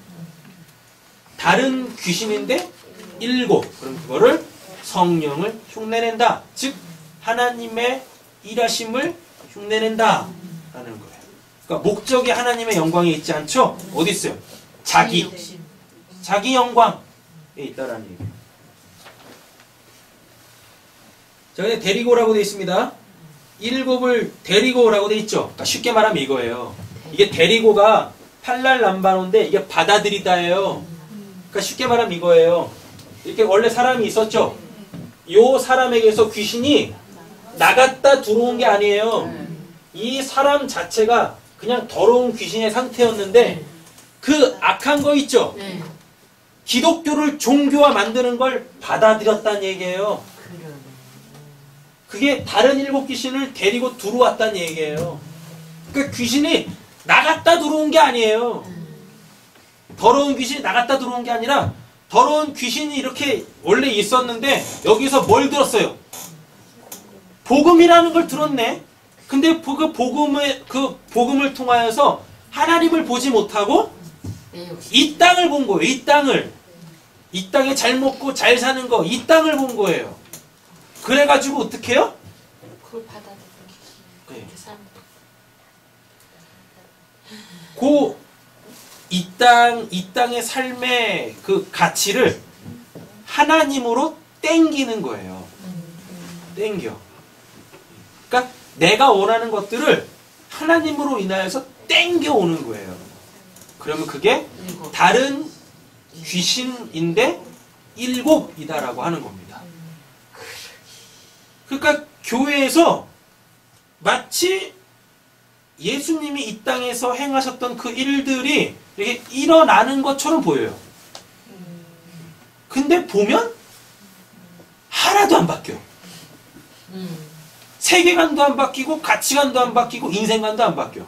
다른 귀신인데 7. 그럼 그거를 성령을 흉내낸다. 즉 하나님의 일하심을 흉내낸다 라는 거예요. 그러니까 목적이 하나님의 영광에 있지 않죠? 어디 있어요? 자기 영광에 있다라는 얘기예요. 자, 근데 데리고라고 되어 있습니다. 7을 데리고라고 되어 있죠. 그러니까 쉽게 말하면 이거예요. 이게 데리고가 팔랄람바노인데 이게 받아들이다예요. 그러니까 쉽게 말하면 이거예요. 이렇게 원래 사람이 있었죠. 요 사람에게서 귀신이 나갔다 들어온 게 아니에요. 이 사람 자체가 그냥 더러운 귀신의 상태였는데 그 악한 거 있죠. 기독교를 종교화 만드는 걸 받아들였다는 얘기예요. 그게 다른 7 귀신을 데리고 들어왔다는 얘기예요. 그러니까 귀신이 나갔다 들어온 게 아니에요. 더러운 귀신이 나갔다 들어온 게 아니라 더러운 귀신이 이렇게 원래 있었는데 여기서 뭘 들었어요? 복음이라는 걸 들었네. 근데 그 복음을 통하여서 하나님을 보지 못하고 이 땅을 본 거예요. 이 땅을. 이 땅에 잘 먹고 잘 사는 거. 이 땅을 본 거예요. 그래가지고 어떻게 해요? 그걸 받아들이는 네. 그 사람. 이 땅의 삶의 그 가치를 하나님으로 땡기는 거예요. 땡겨. 그러니까 내가 원하는 것들을 하나님으로 인하여서 땡겨 오는 거예요. 그러면 그게 다른 귀신인데 7이다라고 하는 겁니다. 그러니까 교회에서 마치 예수님이 이 땅에서 행하셨던 그 일들이 이렇게 일어나는 것처럼 보여요. 근데 보면 하나도 안 바뀌어. 세계관도 안 바뀌고 가치관도 안 바뀌고 인생관도 안 바뀌어.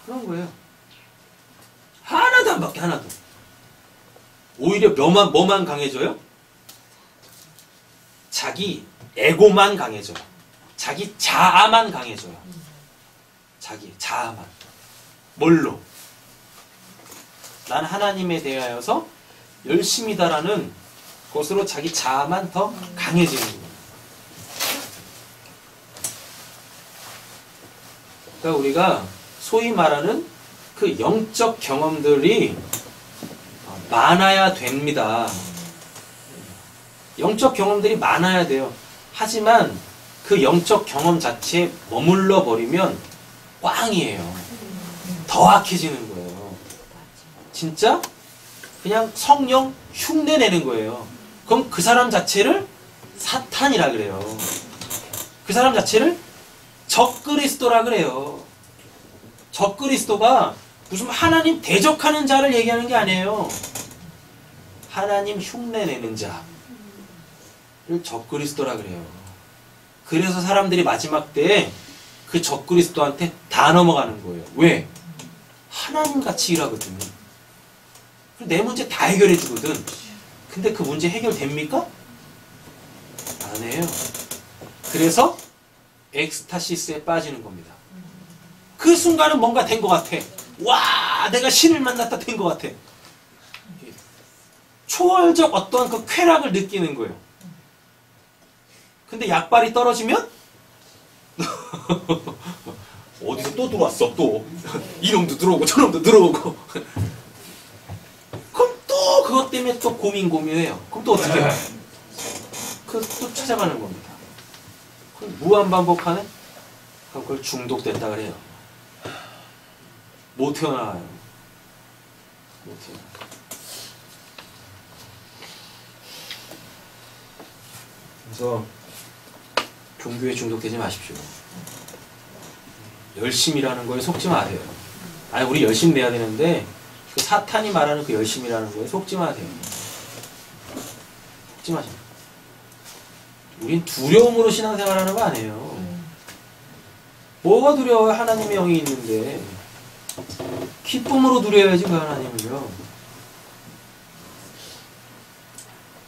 그런 거예요. 하나도 안 바뀌어. 하나도. 오히려 뭐만 강해져요? 자기 에고만 강해져요. 자기 자아만 강해져요. 자기 자아만. 뭘로? 난 하나님에 대하여서 열심이다라는 것으로 자기 자아만 더 강해지는 거예요. 그러니까 우리가 소위 말하는 그 영적 경험들이 많아야 됩니다. 영적 경험들이 많아야 돼요. 하지만 그 영적 경험 자체에 머물러 버리면 꽝이에요. 더 악해지는 거예요. 진짜 그냥 성령 흉내 내는 거예요. 그럼 그 사람 자체를 사탄이라 그래요. 그 사람 자체를 적그리스도라 그래요. 적그리스도가 무슨 하나님 대적하는 자를 얘기하는 게 아니에요. 하나님 흉내 내는 자를 적그리스도라 그래요. 그래서 사람들이 마지막 때에 그 적그리스도한테 다 넘어가는 거예요. 왜? 하나님 같이 일하거든요. 내 문제 다 해결해 주거든. 근데 그 문제 해결됩니까? 안 해요. 그래서 엑스타시스에 빠지는 겁니다. 그 순간은 뭔가 된 것 같아. 와, 내가 신을 만났다 된 것 같아. 초월적 어떤 그 쾌락을 느끼는 거예요. 근데 약발이 떨어지면 어디서 또 들어왔어 또 이놈도 들어오고 저놈도 들어오고 그럼 또 그것 때문에 또 고민해요. 그럼 또 어떻게 해요? 또 찾아가는 겁니다. 그럼 무한반복하네? 그럼 그걸 중독된다 그래요. 못 태어나요. 못 태어나요. 그래서 종교에 중독되지 마십시오. 열심이라는 거에 속지 마세요. 아니 우리 열심히 내야 되는데 그 사탄이 말하는 그 열심이라는 거에 속지 마세요. 속지 마세요. 우린 두려움으로 신앙생활하는 거 아니에요. 뭐가 두려워요? 하나님의 영이 있는데 기쁨으로 누려야지 그 하나님을요.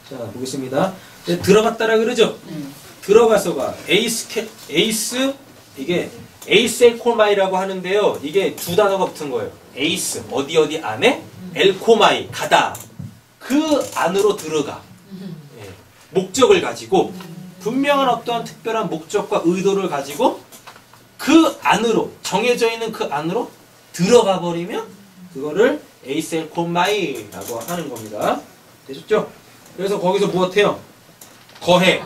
자 보겠습니다. 들어갔다라 그러죠? 들어가서가 에이스 이게 에이스 엘코마이라고 하는데요. 이게 두 단어가 붙은 거예요. 에이스 어디 안에 엘코마이 가다. 그 안으로 들어가. 예, 목적을 가지고 분명한 어떠한 특별한 목적과 의도를 가지고 그 안으로 정해져 있는 그 안으로 들어가 버리면 그거를 에이스 엘코마이라고 하는 겁니다. 되셨죠? 그래서 거기서 무엇해요? 거해.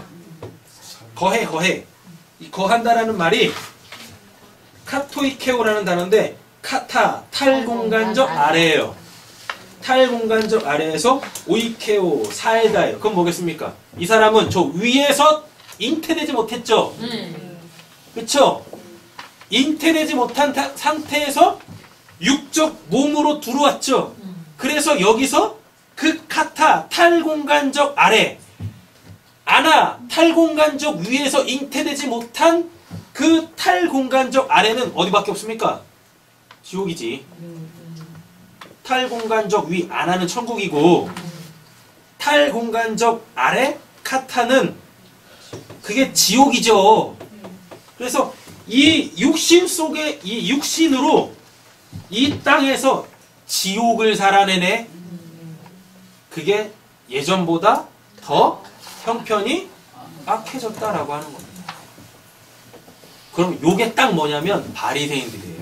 이 거한다라는 말이 카토이케오라는 단어인데 카타, 탈공간적 아래예요. 탈공간적 아래에서 오이케오, 살다예요. 그럼 뭐겠습니까? 이 사람은 저 위에서 잉태되지 못했죠? 그쵸? 잉태되지 못한 상태에서 육적 몸으로 들어왔죠? 그래서 여기서 그 카타, 탈공간적 아래 아나, 탈공간적 위에서 잉태되지 못한 그 탈공간적 아래는 어디밖에 없습니까? 지옥이지. 탈공간적 위 아나는 천국이고 탈공간적 아래 카타는 그게 지옥이죠. 그래서 이 육신 속에 이 육신으로 이 땅에서 지옥을 살아내네. 그게 예전보다 더 형편이 악해졌다라고 하는 겁니다. 그럼 요게 딱 뭐냐면 바리새인들이에요.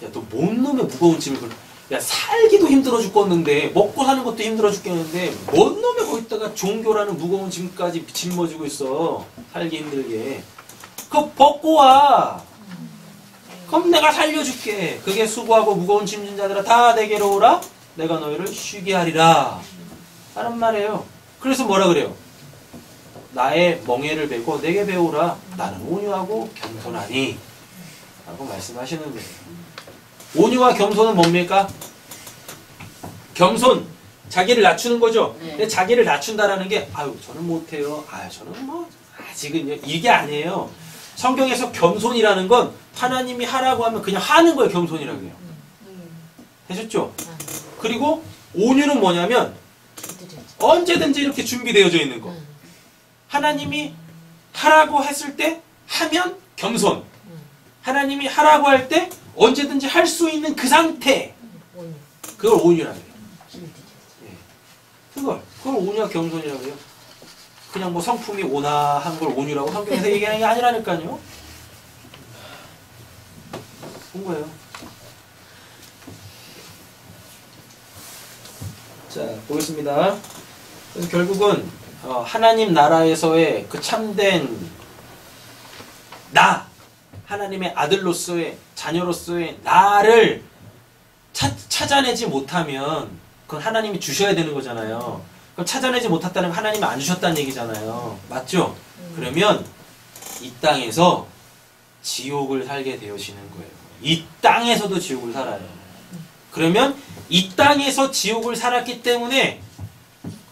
야, 너 뭔 놈의 무거운 짐을 야, 살기도 힘들어 죽겠는데 먹고 사는 것도 힘들어 죽겠는데 뭔 놈의 거기다가 종교라는 무거운 짐까지 짊어지고 있어. 살기 힘들게. 그거 벗고 와. 그럼 내가 살려줄게. 그게 수고하고 무거운 짐진 자들아 다 내게로 오라. 내가 너희를 쉬게 하리라. 하는 말이에요. 그래서 뭐라 그래요? 나의 멍에를 메고 내게 배우라. 나는 온유하고 겸손하니. 라고 말씀하시는 거예요. 온유와 겸손은 뭡니까? 겸손. 자기를 낮추는 거죠. 근데 자기를 낮춘다라는 게 아유 저는 못해요. 아유 저는 뭐 아직은요. 이게 아니에요. 성경에서 겸손이라는 건 하나님이 하라고 하면 그냥 하는 거예요. 겸손이라고 해요. 되셨죠? 그리고 온유는 뭐냐면 언제든지 이렇게 준비되어져 있는 거. 하나님이 하라고 했을 때 하면 겸손. 하나님이 하라고 할 때 언제든지 할 수 있는 그 상태. 그걸 온유라고 해요. 그걸 온유와 겸손이라고 해요. 그냥 뭐 성품이 온화한 걸 온유라고 성경에서 얘기하는 게 아니라니까요. 본 거예요. 자, 보겠습니다. 그래서 결국은 하나님 나라에서의 그 참된 나, 하나님의 아들로서의 자녀로서의 나를 찾아내지 못하면 그건 하나님이 주셔야 되는 거잖아요. 그럼 찾아내지 못했다는 건 하나님이 안 주셨다는 얘기잖아요. 맞죠? 그러면 이 땅에서 지옥을 살게 되어지는 거예요. 이 땅에서도 지옥을 살아요. 그러면 이 땅에서 지옥을 살았기 때문에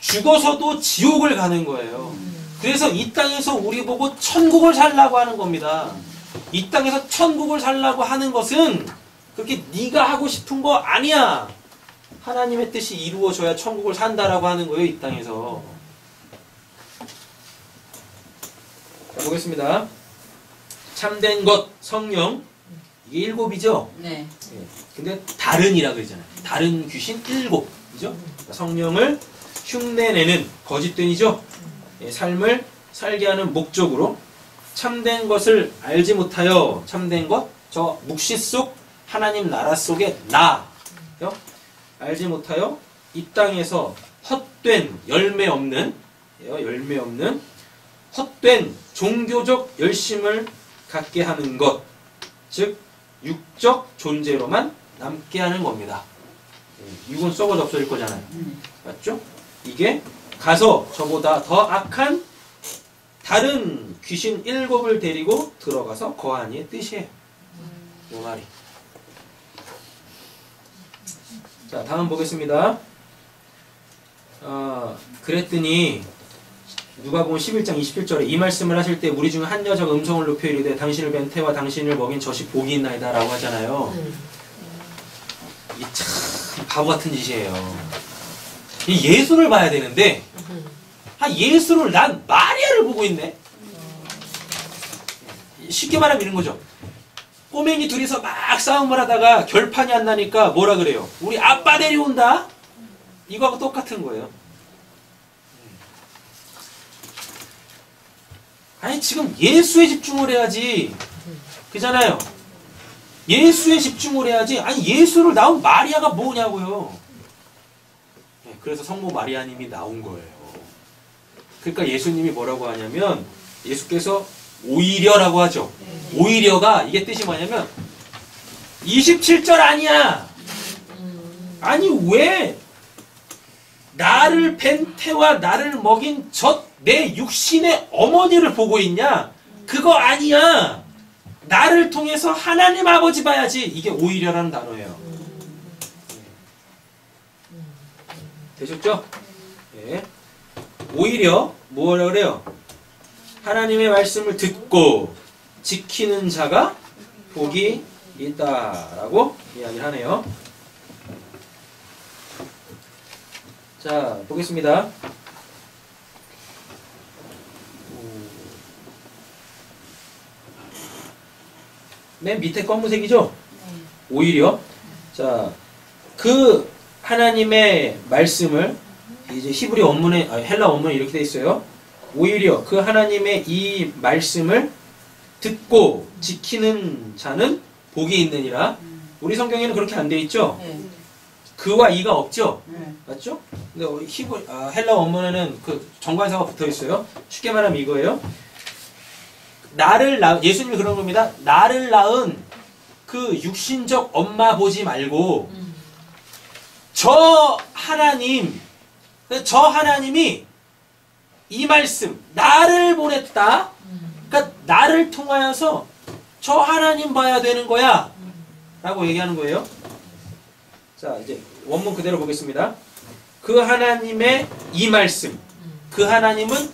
죽어서도 지옥을 가는 거예요. 그래서 이 땅에서 우리 보고 천국을 살라고 하는 겁니다. 이 땅에서 천국을 살라고 하는 것은 그렇게 네가 하고 싶은 거 아니야. 하나님의 뜻이 이루어져야 천국을 산다라고 하는 거예요. 이 땅에서. 자, 보겠습니다. 참된 것, 성령. 이게 7이죠? 네. 근데 다른이라 그러잖아요. 다른 귀신 7. 그죠? 성령을 흉내내는 거짓된이죠? 삶을 살게 하는 목적으로 참된 것을 알지 못하여 참된 것, 저 묵시 속 하나님 나라 속의 나. 알지 못하여 이 땅에서 헛된 열매 없는 헛된 종교적 열심을 갖게 하는 것, 즉 육적 존재로만 남게 하는 겁니다. 육은 썩어져 없어질 거잖아요. 맞죠? 이게 가서 저보다 더 악한 다른 귀신 7을 데리고 들어가서 거하니의 뜻이에요. 이 말이. 자, 다음 보겠습니다. 그랬더니 누가복음 11장 27절에 이 말씀을 하실 때 무리 중 한 여자가 음성을 높여 이르되 당신을 뵌 태와 당신을 먹인 젖이 복이 있나이다 라고 하잖아요. 이게 참 바보 같은 짓이에요. 이 예수를 봐야 되는데 예수를 난 마리아를 보고 있네. 쉽게 말하면 이런 거죠. 꼬맹이 둘이서 막 싸움을 하다가 결판이 안 나니까 뭐라 그래요? 우리 아빠 데려온다? 이거하고 똑같은 거예요. 아니 지금 예수에 집중을 해야지. 그잖아요. 예수에 집중을 해야지. 아니 예수를 낳은 마리아가 뭐냐고요. 그래서 성모 마리아님이 나온 거예요. 그러니까 예수님이 뭐라고 하냐면 예수께서 오히려라고 하죠. 오히려가 이게 뜻이 뭐냐면 27절 아니야. 아니 왜 나를 뵌 태와 나를 먹인 젖 내 육신의 어머니를 보고 있냐? 그거 아니야. 나를 통해서 하나님 아버지 봐야지. 이게 오히려라는 단어예요. 되셨죠? 네. 오히려 뭐라 그래요? 하나님의 말씀을 듣고 지키는 자가 복이 있다라고 이야기를 하네요. 자, 보겠습니다. 맨 밑에 검은색이죠? 오히려. 자, 그 하나님의 말씀을 이제 히브리 원문에 헬라 원문에 이렇게 돼 있어요. 오히려 그 하나님의 이 말씀을 듣고 지키는 자는 복이 있느니라. 우리 성경에는 그렇게 안 돼 있죠? 그와 이가 없죠? 맞죠? 근데 헬라 원문에는 그 정관사가 붙어 있어요. 쉽게 말하면 이거예요. 예수님이 그런 겁니다. 나를 낳은 그 육신적 엄마 보지 말고 저 하나님이 이 말씀 나를 보냈다. 그러니까 나를 통하여서 저 하나님 봐야 되는 거야 라고 얘기하는 거예요. 자, 이제 원문 그대로 보겠습니다. 그 하나님의 이 말씀, 그 하나님은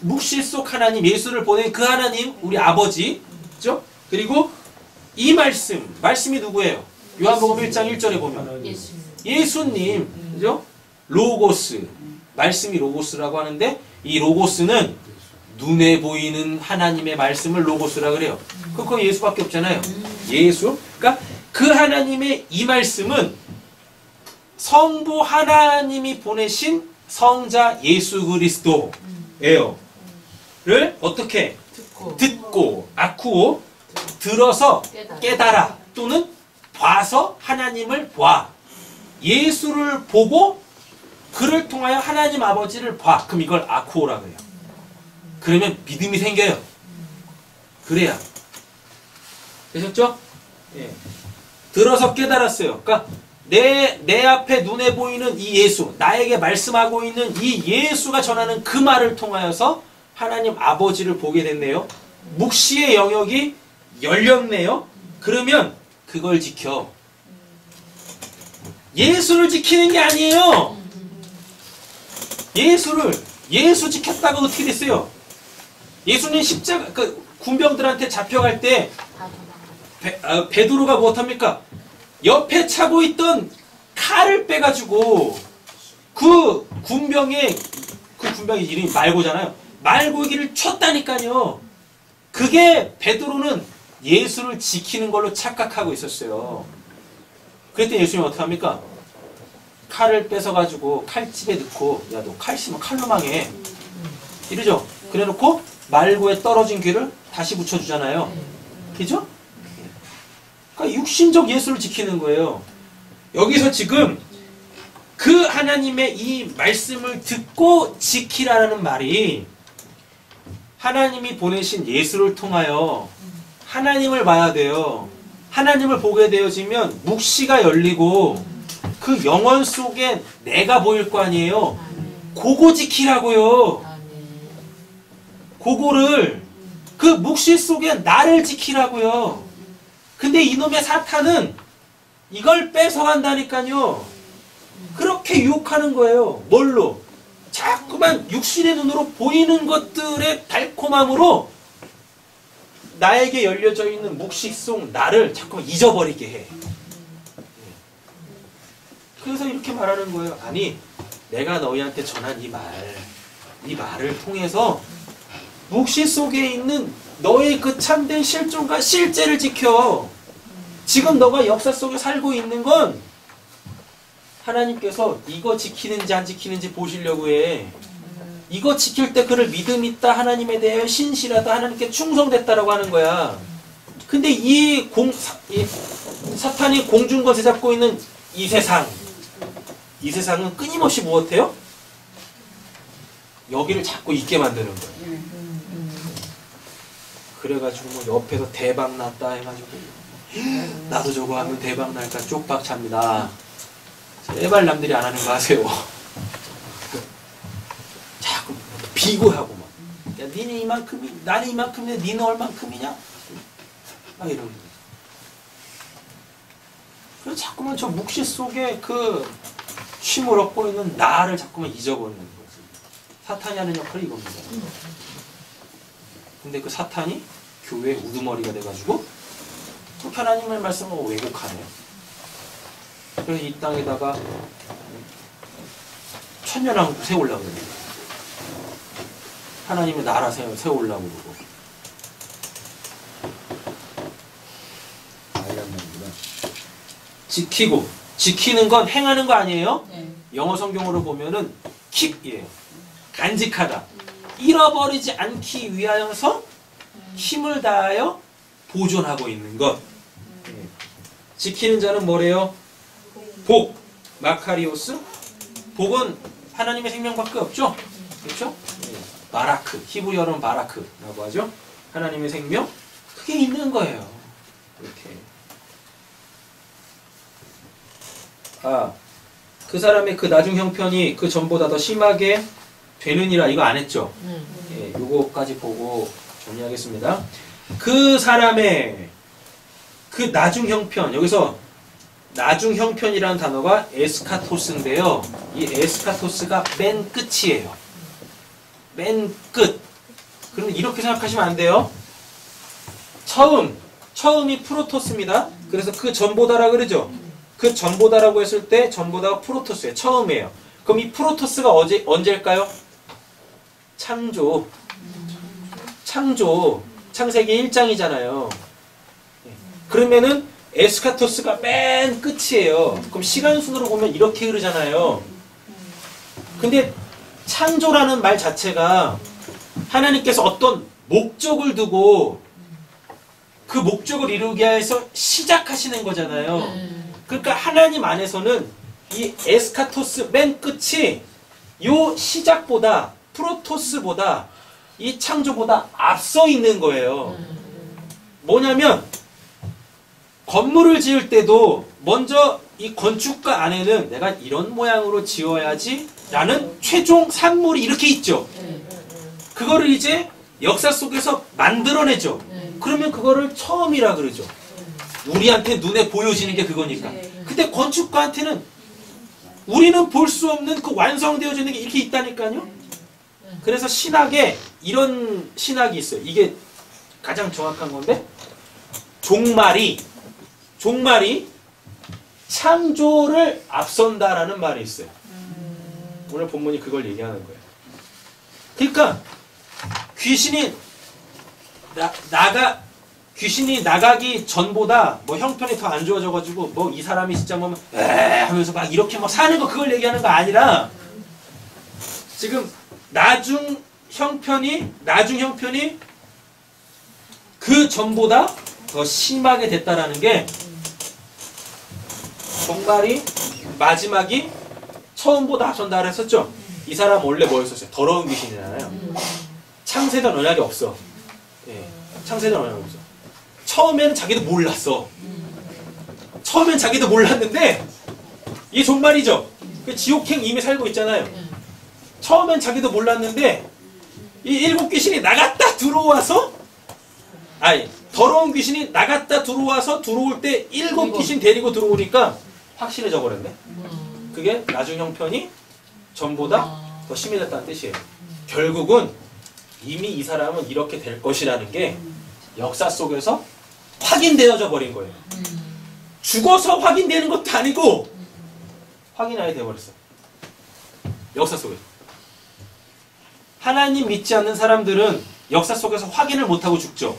묵시 속 하나님, 예수를 보낸 그 하나님, 우리 아버지, 그죠? 그리고 이 말씀이 누구예요? 요한복음 1장 1절에 보면 예수님, 그죠? 로고스, 말씀이 로고스라고 하는데 이 로고스는 눈에 보이는 하나님의 말씀을 로고스라 그래요. 그거 예수밖에 없잖아요. 예수. 그러니까 그 하나님의 이 말씀은 성부 하나님이 보내신 성자 예수 그리스도예요. 를 어떻게 듣고 아쿠오 들어서 깨달아 또는 봐서 하나님을 봐. 예수를 보고 그를 통하여 하나님 아버지를 봐. 그럼 이걸 아쿠오라고 해요. 그러면 믿음이 생겨요. 그래야. 되셨죠? 예. 들어서 깨달았어요. 그러니까 내 앞에 눈에 보이는 이 예수, 나에게 말씀하고 있는 이 예수가 전하는 그 말을 통하여서 하나님 아버지를 보게 됐네요. 묵시의 영역이 열렸네요. 그러면 그걸 지켜. 예수를 지키는 게 아니에요. 예수 지켰다가 어떻게 됐어요? 예수님 십자가 그 군병들한테 잡혀갈 때 베드로가 무엇합니까? 옆에 차고 있던 칼을 빼가지고 그 군병의 이름이 말고잖아요. 말고기를 쳤다니까요. 그게 베드로는 예수를 지키는 걸로 착각하고 있었어요. 그랬더니 예수님이 어떻게 합니까? 칼을 뺏어가지고 칼집에 넣고 야 너 칼 씹으면 칼로 망해 이러죠. 그래놓고 말고에 떨어진 귀를 다시 붙여주잖아요. 그죠? 그러니까 육신적 예수를 지키는 거예요. 여기서 지금 그 하나님의 이 말씀을 듣고 지키라는 말이 하나님이 보내신 예수를 통하여 하나님을 봐야 돼요. 하나님을 보게 되어지면 묵시가 열리고 그 영혼 속에 내가 보일 거 아니에요. 그거 지키라고요. 그거를 그 묵시 속에 나를 지키라고요. 근데 이놈의 사탄은 이걸 뺏어간다니까요. 그렇게 유혹하는 거예요. 뭘로? 자꾸만 육신의 눈으로 보이는 것들의 달콤함으로 나에게 열려져 있는 묵시 속 나를 자꾸만 잊어버리게 해. 그래서 이렇게 말하는 거예요. 아니, 내가 너희한테 전한 이 말을 통해서 묵시 속에 있는 너의 그 참된 실존과 실제를 지켜. 지금 너가 역사 속에 살고 있는 건 하나님께서 이거 지키는지 안 지키는지 보시려고 해. 이거 지킬 때 그를 믿음 있다, 하나님에 대해 신실하다, 하나님께 충성됐다라고 하는 거야. 근데 이 사탄이 공중것에 잡고 있는 이 세상은 끊임없이 무엇해요? 여기를 자꾸 잊게 만드는 거예요. 그래가지고 뭐 옆에서 대박 났다 해가지고 나도 저거 하면 대박 날까 쪽박 찹니다. 제발 남들이 안 하는 거 하세요. 자꾸 비교하고 막. 야, 니네 이만큼이, 나는 이만큼인데 니는 얼만큼이냐? 막 이러는 거예요. 그래서 자꾸만 저 묵시 속에 그 쉼을 얻고 있는 나를 자꾸만 잊어버리는 거지. 사탄이 하는 역할이 이겁니다. 근데 그 사탄이 교회의 우두머리가 돼가지고 그 하나님의 말씀을 왜곡하네요. 그래서 이 땅에다가 천년왕국 세우려고 그래요. 하나님의 나라 세우려고 그러고. 지키는 건 행하는 거 아니에요? 영어 성경으로 보면은 keep이에요. 간직하다. 잃어버리지 않기 위하여서 힘을 다하여 보존하고 있는 것. 지키는 자는 뭐래요? 복, 마카리오스. 복은 하나님의 생명밖에 없죠? 그렇죠? 바라크, 히브리어로는 바라크라고 하죠. 하나님의 생명, 그게 있는 거예요. 이렇게. 그 사람의 그 나중 형편이 그 전보다 더 심하게 되느니라. 이거 안 했죠? 예, 요거까지 보고 정리하겠습니다. 그 사람의 그 나중 형편, 여기서 나중 형편이라는 단어가 에스카토스인데요. 이 에스카토스가 맨 끝이에요. 맨 끝. 그러면 이렇게 생각하시면 안 돼요. 처음이 프로토스입니다. 그래서 그 전보다라 그러죠. 그 전보다라고 했을 때 전보다가 프로토스예요. 처음이에요. 그럼 이 프로토스가 언제일까요? 창조. 창세기 1장이잖아요. 그러면은 에스카토스가 맨 끝이에요. 그럼 시간순으로 보면 이렇게 흐르잖아요. 근데 창조라는 말 자체가 하나님께서 어떤 목적을 두고 그 목적을 이루기 위해서 시작하시는 거잖아요. 그러니까 하나님 안에서는 이 에스카토스 맨 끝이 요 시작보다 프로토스보다 이 창조보다 앞서 있는 거예요. 뭐냐면 건물을 지을 때도 먼저 이 건축가 안에는 내가 이런 모양으로 지어야지 라는 최종 산물이 이렇게 있죠. 그거를 이제 역사 속에서 만들어내죠. 그러면 그거를 처음이라 그러죠. 우리한테 눈에 보여지는 게 그거니까. 근데 건축가한테는 우리는 볼 수 없는 그 완성되어지는 게 이렇게 있다니까요. 그래서 신학에 이런 신학이 있어요. 이게 가장 정확한 건데 종말이 창조를 앞선다라는 말이 있어요. 오늘 본문이 그걸 얘기하는 거예요. 그러니까 귀신이 나가기 전보다 뭐 형편이 더 안 좋아져가지고 뭐 이 사람이 진짜 뭐 하면서 막 이렇게 막 사는 거 그걸 얘기하는 거 아니라 지금 나중 형편이 그 전보다 더 심하게 됐다라는 게 종말이 마지막이 처음보다 앞선다 그랬었죠. 이 사람 원래 뭐였었어요? 더러운 귀신이잖아요. 창세전 언약이 없어. 예, 창세전 언약이 없어. 처음에는 자기도 몰랐어. 처음엔 자기도 몰랐는데 이게 종말이죠. 그 지옥행 이미 살고 있잖아요. 처음엔 자기도 몰랐는데 이 일곱 귀신이 나갔다 들어와서 더러운 귀신이 나갔다 들어와서 들어올 때 일곱 귀신 데리고 들어오니까 확실해져 버렸네. 그게 나중 형편이 전보다 더 심해졌다는 뜻이에요. 결국은 이미 이 사람은 이렇게 될 것이라는 게 역사 속에서 확인되어져 버린 거예요. 죽어서 확인되는 것도 아니고 확인하게 되어버렸어. 역사 속에서. 하나님 믿지 않는 사람들은 역사 속에서 확인을 못하고 죽죠.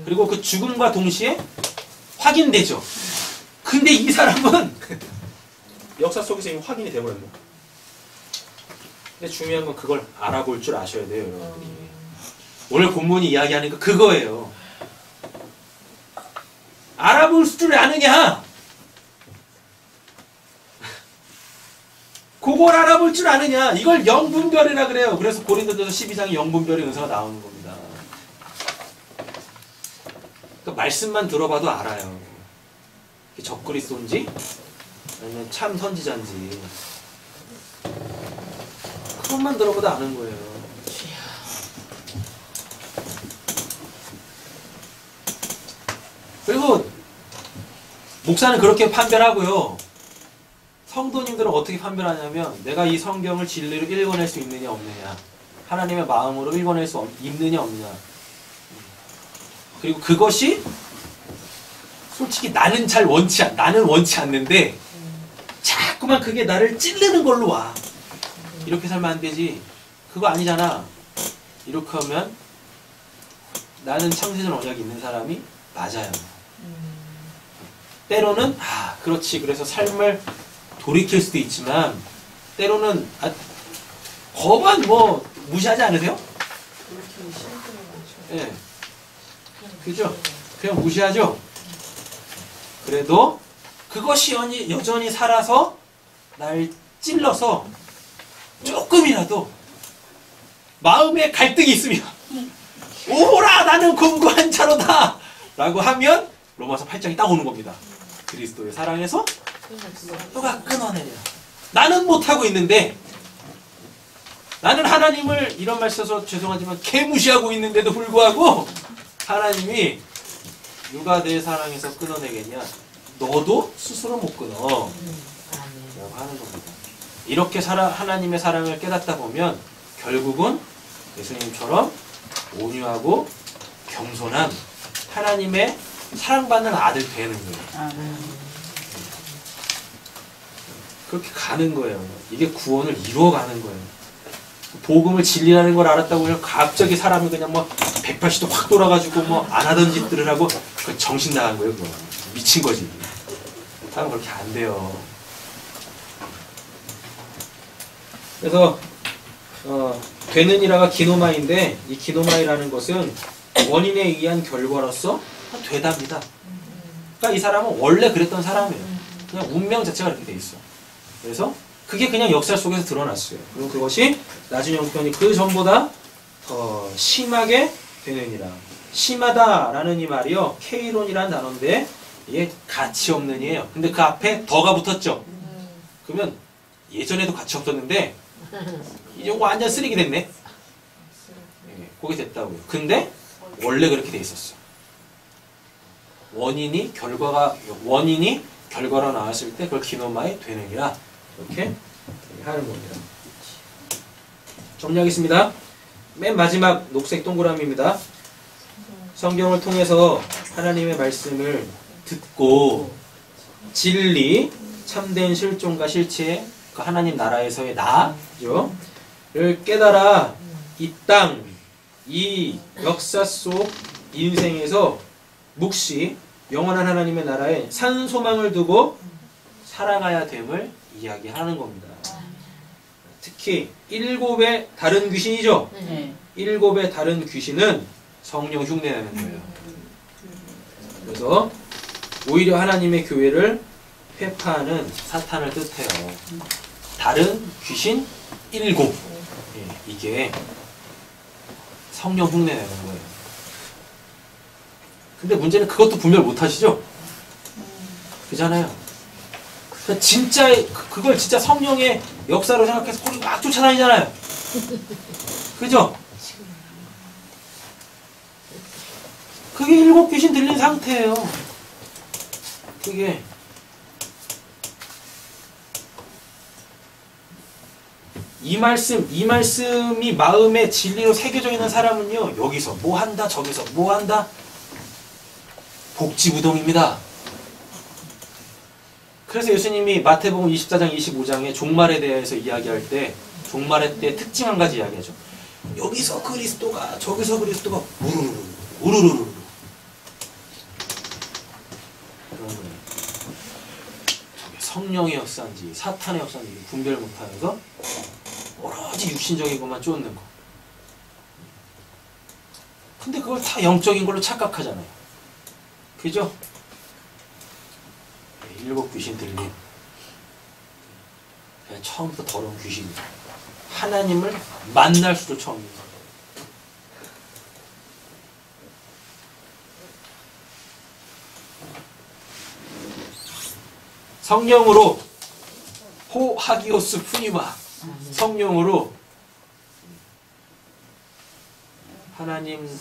그리고 그 죽음과 동시에 확인되죠. 근데 이 사람은 역사 속에서 이미 확인이 되어버렸네. 근데 중요한 건 그걸 알아볼 줄 아셔야 돼요, 여러분들이. 오늘 본문이 이야기하는 거 그거예요. 알아볼 줄 아느냐? 그걸 알아볼 줄 아느냐? 이걸 영분별이라 그래요. 그래서 고린도전서 12장에 영분별의 은사가 나오는 겁니다. 그러니까 말씀만 들어봐도 알아요. 적그리스도인지 아니면 참 선지자인지 그것만 들어봐도 아는 거예요. 그리고 목사는 그렇게 판별하고요. 성도님들은 어떻게 판별하냐면 내가 이 성경을 진리로 읽어낼 수 있느냐 없느냐, 하나님의 마음으로 읽어낼 수 있느냐 없느냐, 그리고 그것이 솔직히 나는 원치 않는데 자꾸만 그게 나를 찌르는 걸로 와. 이렇게 살면 안 되지. 그거 아니잖아. 이렇게 하면 나는 창세전 언약이 있는 사람이 맞아요. 때로는 그렇지. 그래서 삶을 돌이킬 수도 있지만 때로는 거만 뭐 무시하지 않으세요? 그렇게 싫을 때가 많죠. 예. 그죠? 그냥 무시하죠? 그래도 그것이 여전히 살아서 날 찔러서 조금이라도 마음에 갈등이 있으면 오라 나는 공고한 자로다 라고 하면 로마서 8장이 딱 오는 겁니다. 그리스도의 사랑에서 너가 끊어내냐. 나는 못하고 있는데, 나는 하나님을 이런 말 써서 죄송하지만 개무시하고 있는데도 불구하고 하나님이 누가 내 사랑에서 끊어내겠냐. 너도 스스로 못 끊어 라고 하는 겁니다. 이렇게 하나님의 사랑을 깨닫다 보면 결국은 예수님처럼 온유하고 겸손한 하나님의 사랑받는 아들 되는 거예요. 그렇게 가는 거예요. 이게 구원을 이루어가는 거예요. 복음을 진리라는 걸 알았다고 그냥 갑자기 사람이 그냥 뭐 180도 확 돌아가지고 뭐 안 하던 짓들을 하고 그 정신 나간 거예요. 그거 미친 거지. 사람 그렇게 안 돼요. 그래서 되느니라가 기노마인데 이 기노마이라는 것은 원인에 의한 결과로서 되답니다. 그러니까 이 사람은 원래 그랬던 사람이에요. 그냥 운명 자체가 그렇게 돼 있어. 그래서 그게 그냥 역사 속에서 드러났어요. 그리고 그것이 나중 형편이 그 전보다 더 심하게 되느니라. 심하다라는 이 말이요, 케이론이라는 단어인데 이게 가치 없는이에요. 근데 그 앞에 더가 붙었죠. 그러면 예전에도 가치 없었는데 이제 완전 쓰레기 됐네. 네, 그게 됐다고요. 근데 원래 그렇게 돼 있었어. 원인이 결과로 나왔을 때 그걸 기노마에 되느니라. 이렇게 하는 겁니다. 정리하겠습니다. 맨 마지막 녹색 동그라미입니다. 성경을 통해서 하나님의 말씀을 듣고 진리, 참된 실존과 실체, 그 하나님 나라에서의 나죠. 를 깨달아 이 땅, 이 역사 속 인생에서 묵시 영원한 하나님의 나라에 산 소망을 두고 살아가야 됨을 이야기하는 겁니다. 특히 7의 다른 귀신이죠. 네. 7의 다른 귀신은 성령 흉내내는 거예요. 그래서 오히려 하나님의 교회를 회파하는 사탄을 뜻해요. 다른 귀신 7. 예, 이게 성령 흉내내는 거예요. 근데 문제는 그것도 분별 못하시죠? 그잖아요. 진짜 그걸 진짜 성령의 역사로 생각해서 거기 막 쫓아다니잖아요. 그죠? 그게 7 귀신 들린 상태예요. 그게 이 말씀이 마음에 진리로 새겨져 있는 사람은요, 여기서 뭐 한다, 저기서 뭐 한다, 복지부동입니다. 그래서 예수님이 마태복음 24장, 25장에 종말에 대해서 이야기할 때 종말의 때 특징 한 가지 이야기하죠. 여기서 그리스도가, 저기서 그리스도가 우르르르, 우르르르. 그런 거예요. 저게 성령의 역사인지 사탄의 역사인지 분별 못하면서 오로지 육신적인 것만 쫓는 거. 근데 그걸 다 영적인 걸로 착각하잖아요. 그죠? 7 귀신 들림. 그냥 처음부터 더러운 귀신이죠. 하나님을 만날 수도 처음입니다. 성령으로 호하기오스 푸니마, 성령으로 하나님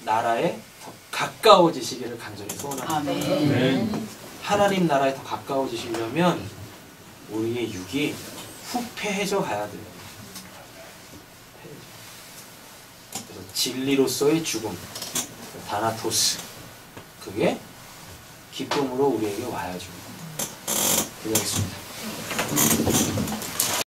나라에 더 가까워지시기를 간절히 소원합니다. 아멘. 하나님 나라에 더 가까워지시려면 우리의 육이 후패해져 가야 돼요. 그래서 진리로서의 죽음, 다나토스, 그게 기쁨으로 우리에게 와야죠. 기도하겠습니다.